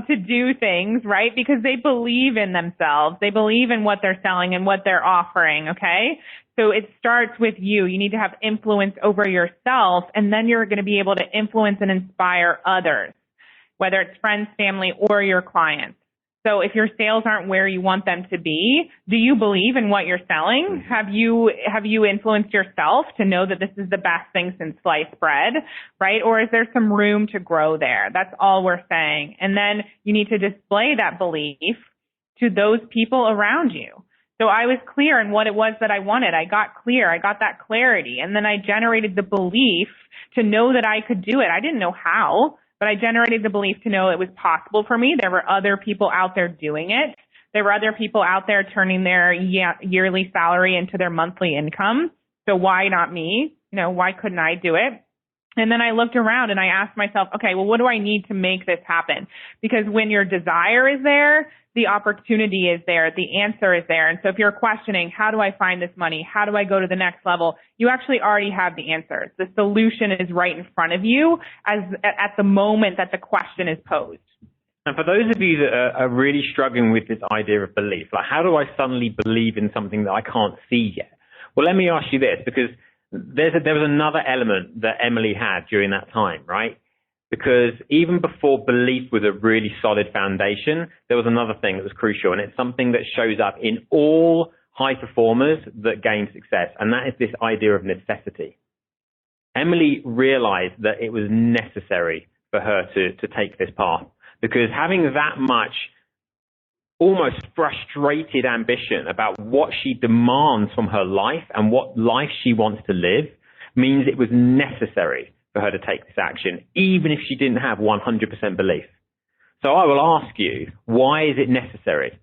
to do things, right? Because they believe in themselves. They believe in what they're selling and what they're offering, okay? So it starts with you. You need to have influence over yourself, and then you're going to be able to influence and inspire others, whether it's friends, family, or your clients. So if your sales aren't where you want them to be, do you believe in what you're selling? Have you influenced yourself to know that this is the best thing since sliced bread, right? Or is there some room to grow there? That's all we're saying. And then you need to display that belief to those people around you. So I was clear in what it was that I wanted. I got clear. I got that clarity. And then I generated the belief to know that I could do it. I didn't know how, but I generated the belief to know it was possible for me. There were other people out there doing it. There were other people out there turning their yearly salary into their monthly income. So why not me? Why couldn't I do it? And then I looked around and I asked myself, okay, well, what do I need to make this happen? Because when your desire is there, the opportunity is there, the answer is there. And so if you're questioning, how do I find this money? How do I go to the next level? You actually already have the answers. The solution is right in front of you at the moment that the question is posed. And for those of you that are really struggling with this idea of belief, like how do I suddenly believe in something that I can't see yet? Well, let me ask you this, because there was another element that Emily had during that time, right? Because even before belief was a really solid foundation, there was another thing that was crucial, and it's something that shows up in all high performers that gain success, and that is this idea of necessity. Emily realized that it was necessary for her to take this path, because having that much almost frustrated ambition about what she demands from her life and what life she wants to live means it was necessary for her to take this action, even if she didn't have 100% belief. So I will ask you, why is it necessary?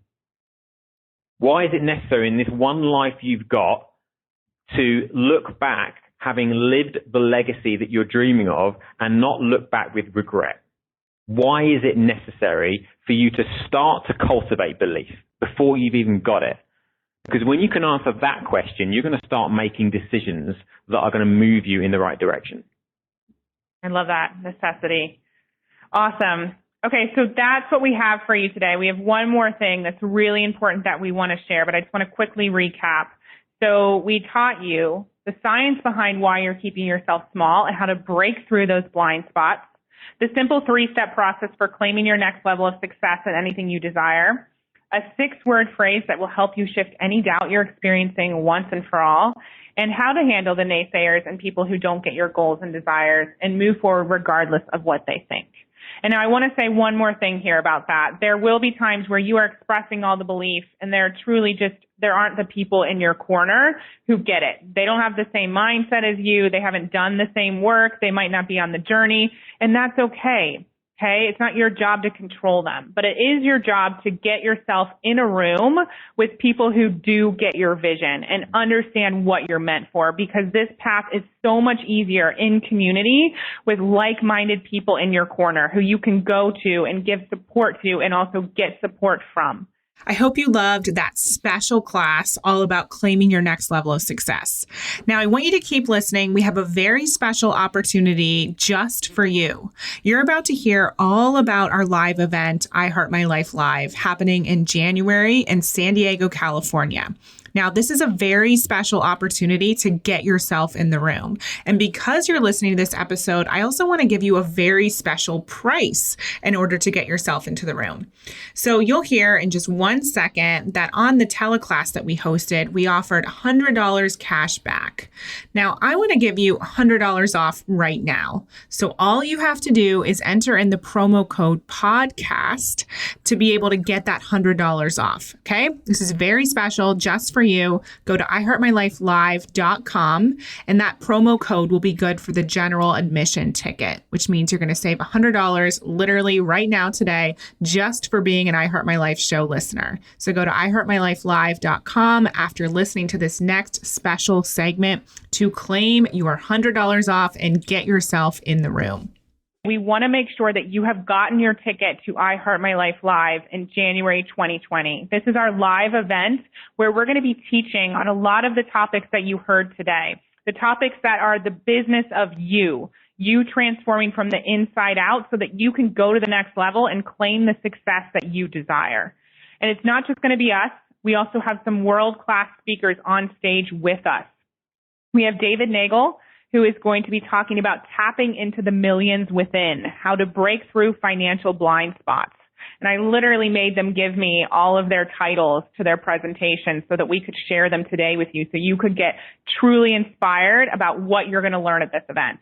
Why is it necessary in this one life you've got to look back, having lived the legacy that you're dreaming of, and not look back with regret? Why is it necessary for you to start to cultivate belief before you've even got it? Because when you can answer that question, you're going to start making decisions that are going to move you in the right direction. I love that. Necessity. Awesome. Okay, so that's what we have for you today. We have one more thing that's really important that we want to share, but I just want to quickly recap. So we taught you the science behind why you're keeping yourself small and how to break through those blind spots. The simple 3-step process for claiming your next level of success in anything you desire. A 6-word phrase that will help you shift any doubt you're experiencing once and for all. And how to handle the naysayers and people who don't get your goals and desires and move forward regardless of what they think. And now I want to say one more thing here about that. There will be times where you are expressing all the belief and there aren't the people in your corner who get it. They don't have the same mindset as you. They haven't done the same work. They might not be on the journey, and that's okay. Okay. It's not your job to control them, but it is your job to get yourself in a room with people who do get your vision and understand what you're meant for, because this path is so much easier in community with like-minded people in your corner who you can go to and give support to and also get support from. I hope you loved that special class all about claiming your next level of success. Now, I want you to keep listening. We have a very special opportunity just for you. You're about to hear all about our live event, I Heart My Life Live, happening in January in San Diego, California. Now, this is a very special opportunity to get yourself in the room. And because you're listening to this episode, I also want to give you a very special price in order to get yourself into the room. So you'll hear in just 1 second that on the teleclass that we hosted, we offered $100 cash back. Now, I want to give you $100 off right now. So all you have to do is enter in the promo code podcast to be able to get that $100 off. Okay? This is very special just for you. Go to iheartmylifelive.com and that promo code will be good for the general admission ticket, which means you're going to save $100 literally right now today just for being an I Heart My Life show listener. So go to iheartmylifelive.com after listening to this next special segment to claim your $100 off and get yourself in the room. We want to make sure that you have gotten your ticket to I Heart My Life Live in January 2020. This is our live event where we're going to be teaching on a lot of the topics that you heard today. The topics that are the business of you transforming from the inside out so that you can go to the next level and claim the success that you desire. And it's not just going to be us. We also have some world-class speakers on stage with us. We have David Nagel, who is going to be talking about tapping into the millions within, how to break through financial blind spots. And I literally made them give me all of their titles to their presentation so that we could share them today with you so you could get truly inspired about what you're going to learn at this event.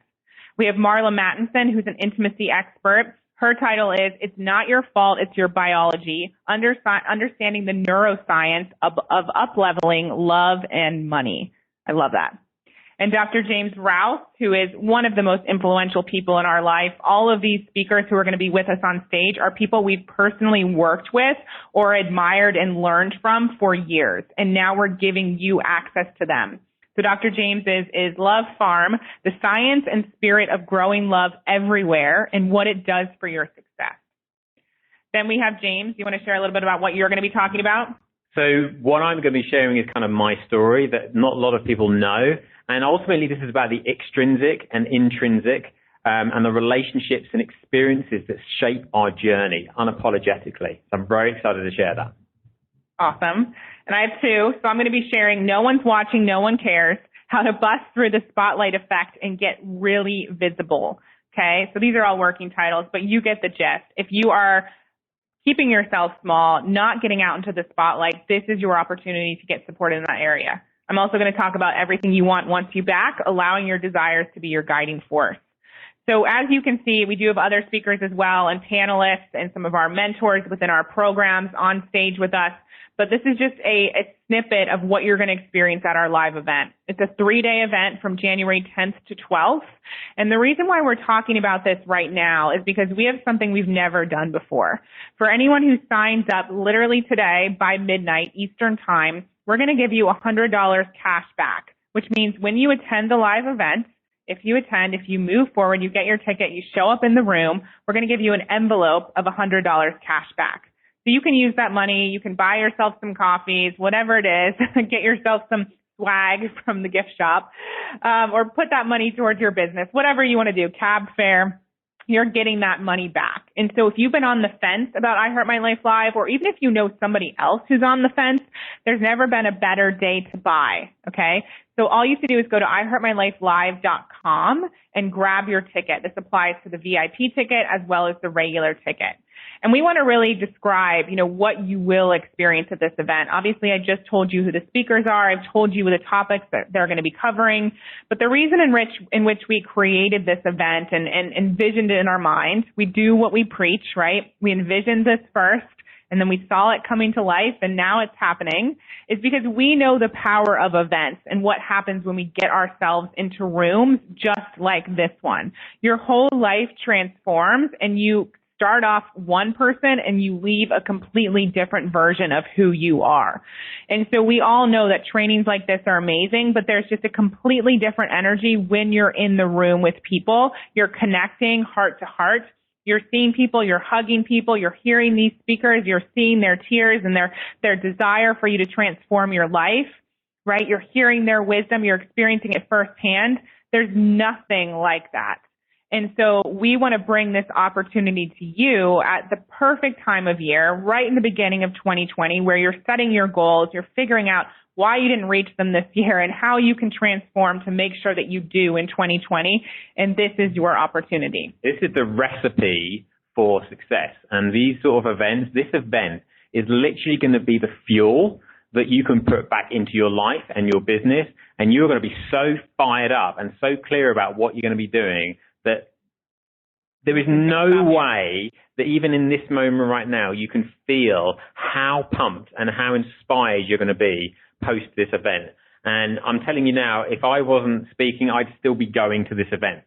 We have Marla Mattinson, who's an intimacy expert. Her title is It's Not Your Fault, It's Your Biology, Understanding the Neuroscience of Up-Leveling Love and Money. I love that. And Dr. James Rouse, who is one of the most influential people in our life. All of these speakers who are going to be with us on stage are people we've personally worked with or admired and learned from for years. And now we're giving you access to them. So Dr. James is Love Farm, the science and spirit of growing love everywhere and what it does for your success. Then we have James. You want to share a little bit about what you're going to be talking about? So what I'm going to be sharing is kind of my story that not a lot of people know. And ultimately, this is about the extrinsic and intrinsic and the relationships and experiences that shape our journey unapologetically. So I'm very excited to share that. Awesome. And I have two. So I'm going to be sharing No One's Watching, No One Cares, how to bust through the spotlight effect and get really visible. Okay. So these are all working titles, but you get the gist. If you are keeping yourself small, not getting out into the spotlight, this is your opportunity to get support in that area. I'm also going to talk about everything you want wants you back, allowing your desires to be your guiding force. So as you can see, we do have other speakers as well and panelists and some of our mentors within our programs on stage with us. But this is just a snippet of what you're going to experience at our live event. It's a 3-day event from January 10th to 12th. And the reason why we're talking about this right now is because we have something we've never done before. For anyone who signs up literally today by midnight Eastern time, we're going to give you $100 cash back, which means when you attend the live event, if you move forward, you get your ticket, you show up in the room, we're going to give you an envelope of $100 cash back. So you can use that money, you can buy yourself some coffees, whatever it is, get yourself some swag from the gift shop, or put that money towards your business, whatever you want to do, cab fare. You're getting that money back. And so if you've been on the fence about I Heart My Life Live, or even if you know somebody else who's on the fence, there's never been a better day to buy, okay? So all you have to do is go to iheartmylifelive.com and grab your ticket. This applies to the VIP ticket as well as the regular ticket. And we want to really describe, what you will experience at this event. Obviously, I just told you who the speakers are. I've told you the topics that they're going to be covering. But the reason in which we created this event and envisioned it in our mind, we do what we preach, right? We envisioned this first, and then we saw it coming to life, and now it's happening, is because we know the power of events and what happens when we get ourselves into rooms just like this one. Your whole life transforms, and you start off one person and you leave a completely different version of who you are. And so we all know that trainings like this are amazing, but there's just a completely different energy when you're in the room with people. You're connecting heart to heart. You're seeing people, you're hugging people, you're hearing these speakers, you're seeing their tears and their desire for you to transform your life, right? You're hearing their wisdom, you're experiencing it firsthand. There's nothing like that. And so we want to bring this opportunity to you at the perfect time of year, right in the beginning of 2020, where you're setting your goals, you're figuring out why you didn't reach them this year and how you can transform to make sure that you do in 2020. And this is your opportunity. This is the recipe for success. And these sort of events, this event is literally going to be the fuel that you can put back into your life and your business. And you're going to be so fired up and so clear about what you're going to be doing that there is no way that even in this moment right now, you can feel how pumped and how inspired you're going to be post this event. And I'm telling you now, if I wasn't speaking, I'd still be going to this event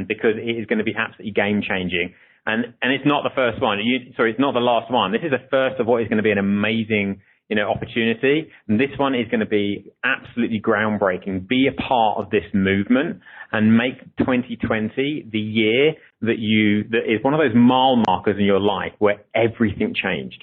because it is going to be absolutely game changing. And it's not the first one. It's not the last one. This is the first of what is going to be an amazing, opportunity. And this one is going to be absolutely groundbreaking. Be a part of this movement and make 2020 the year that is one of those mile markers in your life where everything changed.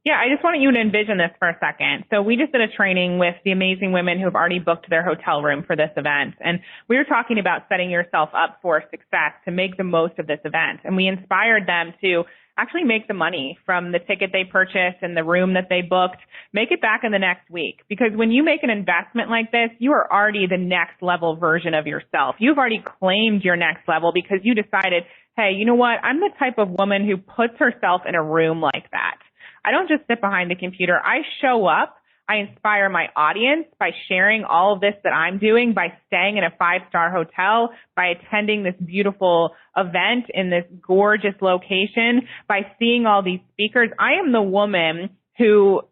Yeah, I just want you to envision this for a second. So we just did a training with the amazing women who have already booked their hotel room for this event. And we were talking about setting yourself up for success to make the most of this event. And we inspired them to actually make the money from the ticket they purchased and the room that they booked, make it back in the next week. Because when you make an investment like this, you are already the next level version of yourself. You've already claimed your next level because you decided, hey, you know what? I'm the type of woman who puts herself in a room like that. I don't just sit behind the computer. I show up. I inspire my audience by sharing all of this that I'm doing, by staying in a 5-star hotel, by attending this beautiful event in this gorgeous location, by seeing all these speakers. I am the woman who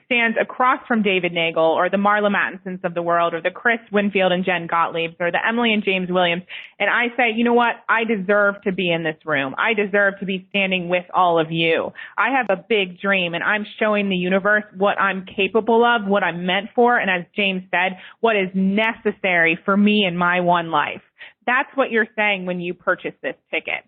stands across from David Nagel or the Marla Mattinsons of the world or the Chris Winfield and Jen Gottliebs or the Emily and James Williams. And I say, you know what? I deserve to be in this room. I deserve to be standing with all of you. I have a big dream and I'm showing the universe what I'm capable of, what I'm meant for. And as James said, what is necessary for me in my one life. That's what you're saying when you purchase this ticket.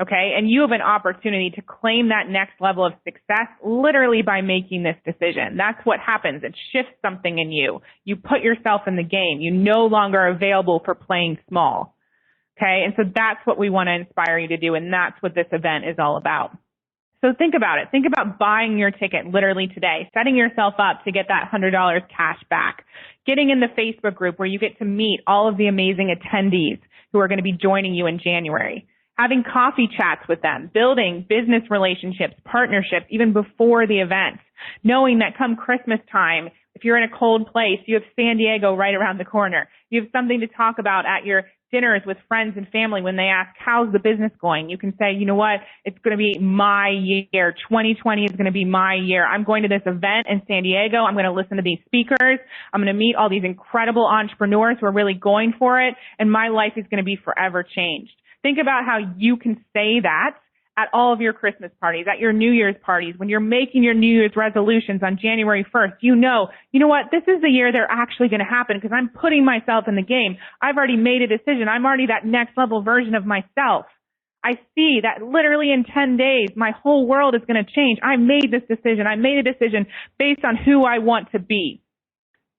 Okay, and you have an opportunity to claim that next level of success literally by making this decision. That's what happens. It shifts something in you. You put yourself in the game. You no longer are available for playing small. Okay, and so that's what we want to inspire you to do, and that's what this event is all about. So think about it. Think about buying your ticket literally today, setting yourself up to get that $100 cash back, getting in the Facebook group where you get to meet all of the amazing attendees who are going to be joining you in January. Having coffee chats with them, building business relationships, partnerships, even before the event, knowing that come Christmas time, if you're in a cold place, you have San Diego right around the corner. You have something to talk about at your dinners with friends and family when they ask, how's the business going? You can say, you know what, it's going to be my year. 2020 is going to be my year. I'm going to this event in San Diego. I'm going to listen to these speakers. I'm going to meet all these incredible entrepreneurs who are really going for it, and my life is going to be forever changed. Think about how you can say that at all of your Christmas parties, at your New Year's parties, when you're making your New Year's resolutions on January 1st. You know what, this is the year they're actually going to happen because I'm putting myself in the game. I've already made a decision. I'm already that next level version of myself. I see that literally in 10 days, my whole world is going to change. I made this decision. I made a decision based on who I want to be.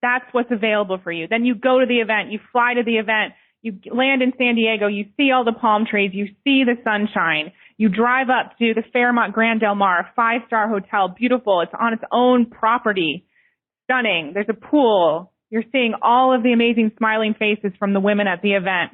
That's what's available for you. Then you go to the event. You fly to the event. You land in San Diego, you see all the palm trees, you see the sunshine, you drive up to the Fairmont Grand Del Mar, a 5-star hotel, beautiful, it's on its own property, stunning, there's a pool, you're seeing all of the amazing smiling faces from the women at the event.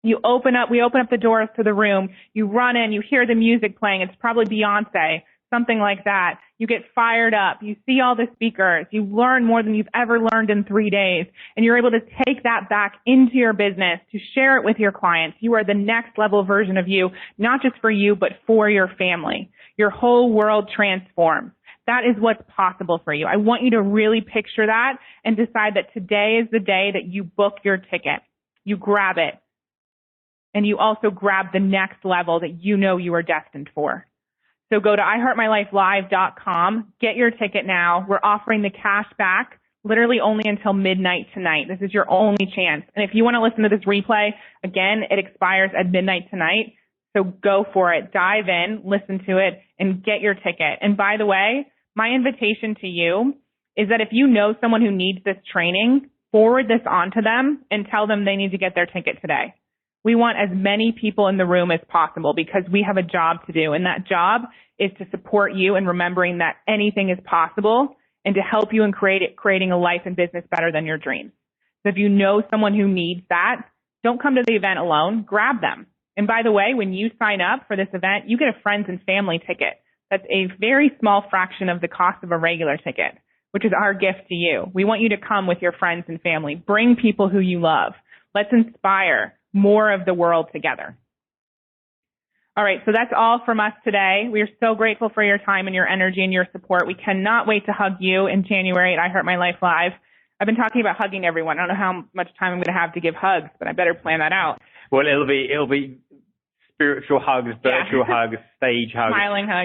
We open up the doors to the room, you run in, you hear the music playing, it's probably Beyonce, something like that. You get fired up. You see all the speakers. You learn more than you've ever learned in 3 days. And you're able to take that back into your business to share it with your clients. You are the next level version of you, not just for you, but for your family. Your whole world transforms. That is what's possible for you. I want you to really picture that and decide that today is the day that you book your ticket. You grab it. and you also grab the next level that you know you are destined for. So go to iHeartMyLifeLive.com, get your ticket now. We're offering the cash back literally only until midnight tonight. This is your only chance. And if you want to listen to this replay, again, it expires at midnight tonight. So go for it. Dive in, listen to it, and get your ticket. And by the way, my invitation to you is that if you know someone who needs this training, forward this on to them and tell them they need to get their ticket today. We want as many people in the room as possible because we have a job to do. And that job is to support you in remembering that anything is possible and to help you in creating a life and business better than your dreams. So if you know someone who needs that, don't come to the event alone, grab them. And by the way, when you sign up for this event, you get a friends and family ticket. That's a very small fraction of the cost of a regular ticket, which is our gift to you. We want you to come with your friends and family. Bring people who you love. Let's inspire more of the world together. All right, so that's all from us today. We are so grateful for your time and your energy and your support. We cannot wait to hug you in January at I Heart My Life Live. I've been talking about hugging everyone. I don't know how much time I'm going to have to give hugs, but I better plan that out. Well, it'll be spiritual hugs, virtual hugs, stage hugs,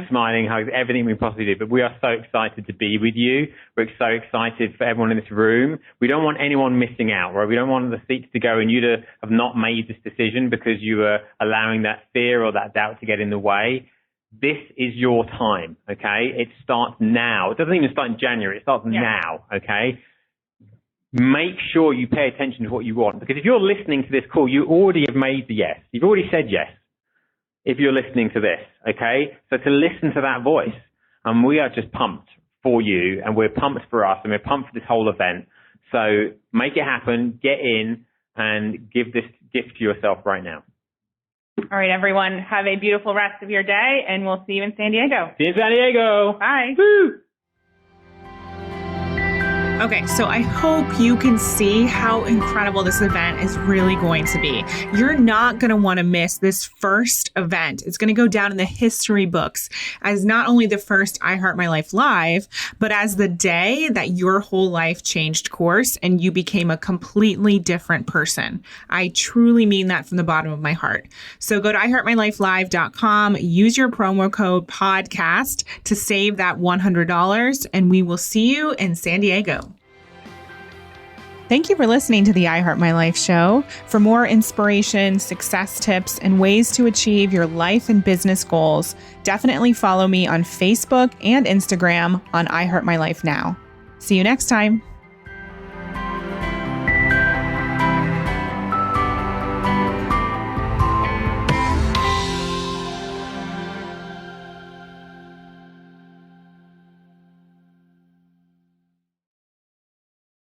smiling hugs, everything we can possibly do. But we are so excited to be with you. We're so excited for everyone in this room. We don't want anyone missing out, right? We don't want the seats to go and you to have not made this decision because you were allowing that fear or that doubt to get in the way. This is your time, okay? It starts now. It doesn't even start in January. It starts now, okay? Make sure you pay attention to what you want, because if you're listening to this call, you already have made the yes. You've already said yes if you're listening to this, okay? So to listen to that voice, and we are just pumped for you, and we're pumped for us, and we're pumped for this whole event. So make it happen, get in, and give this gift to yourself right now. All right, everyone, have a beautiful rest of your day, and we'll see you in San Diego. See you in San Diego. Bye. Woo! Okay, so I hope you can see how incredible this event is really going to be. You're not going to want to miss this first event. It's going to go down in the history books as not only the first I Heart My Life Live, but as the day that your whole life changed course and you became a completely different person. I truly mean that from the bottom of my heart. So go to iHeartMyLifeLive.com, use your promo code podcast to save that $100, and we will see you in San Diego. Thank you for listening to the I Heart My Life show. For more inspiration, success tips, and ways to achieve your life and business goals, definitely follow me on Facebook and Instagram on I Heart My Life Now. See you next time.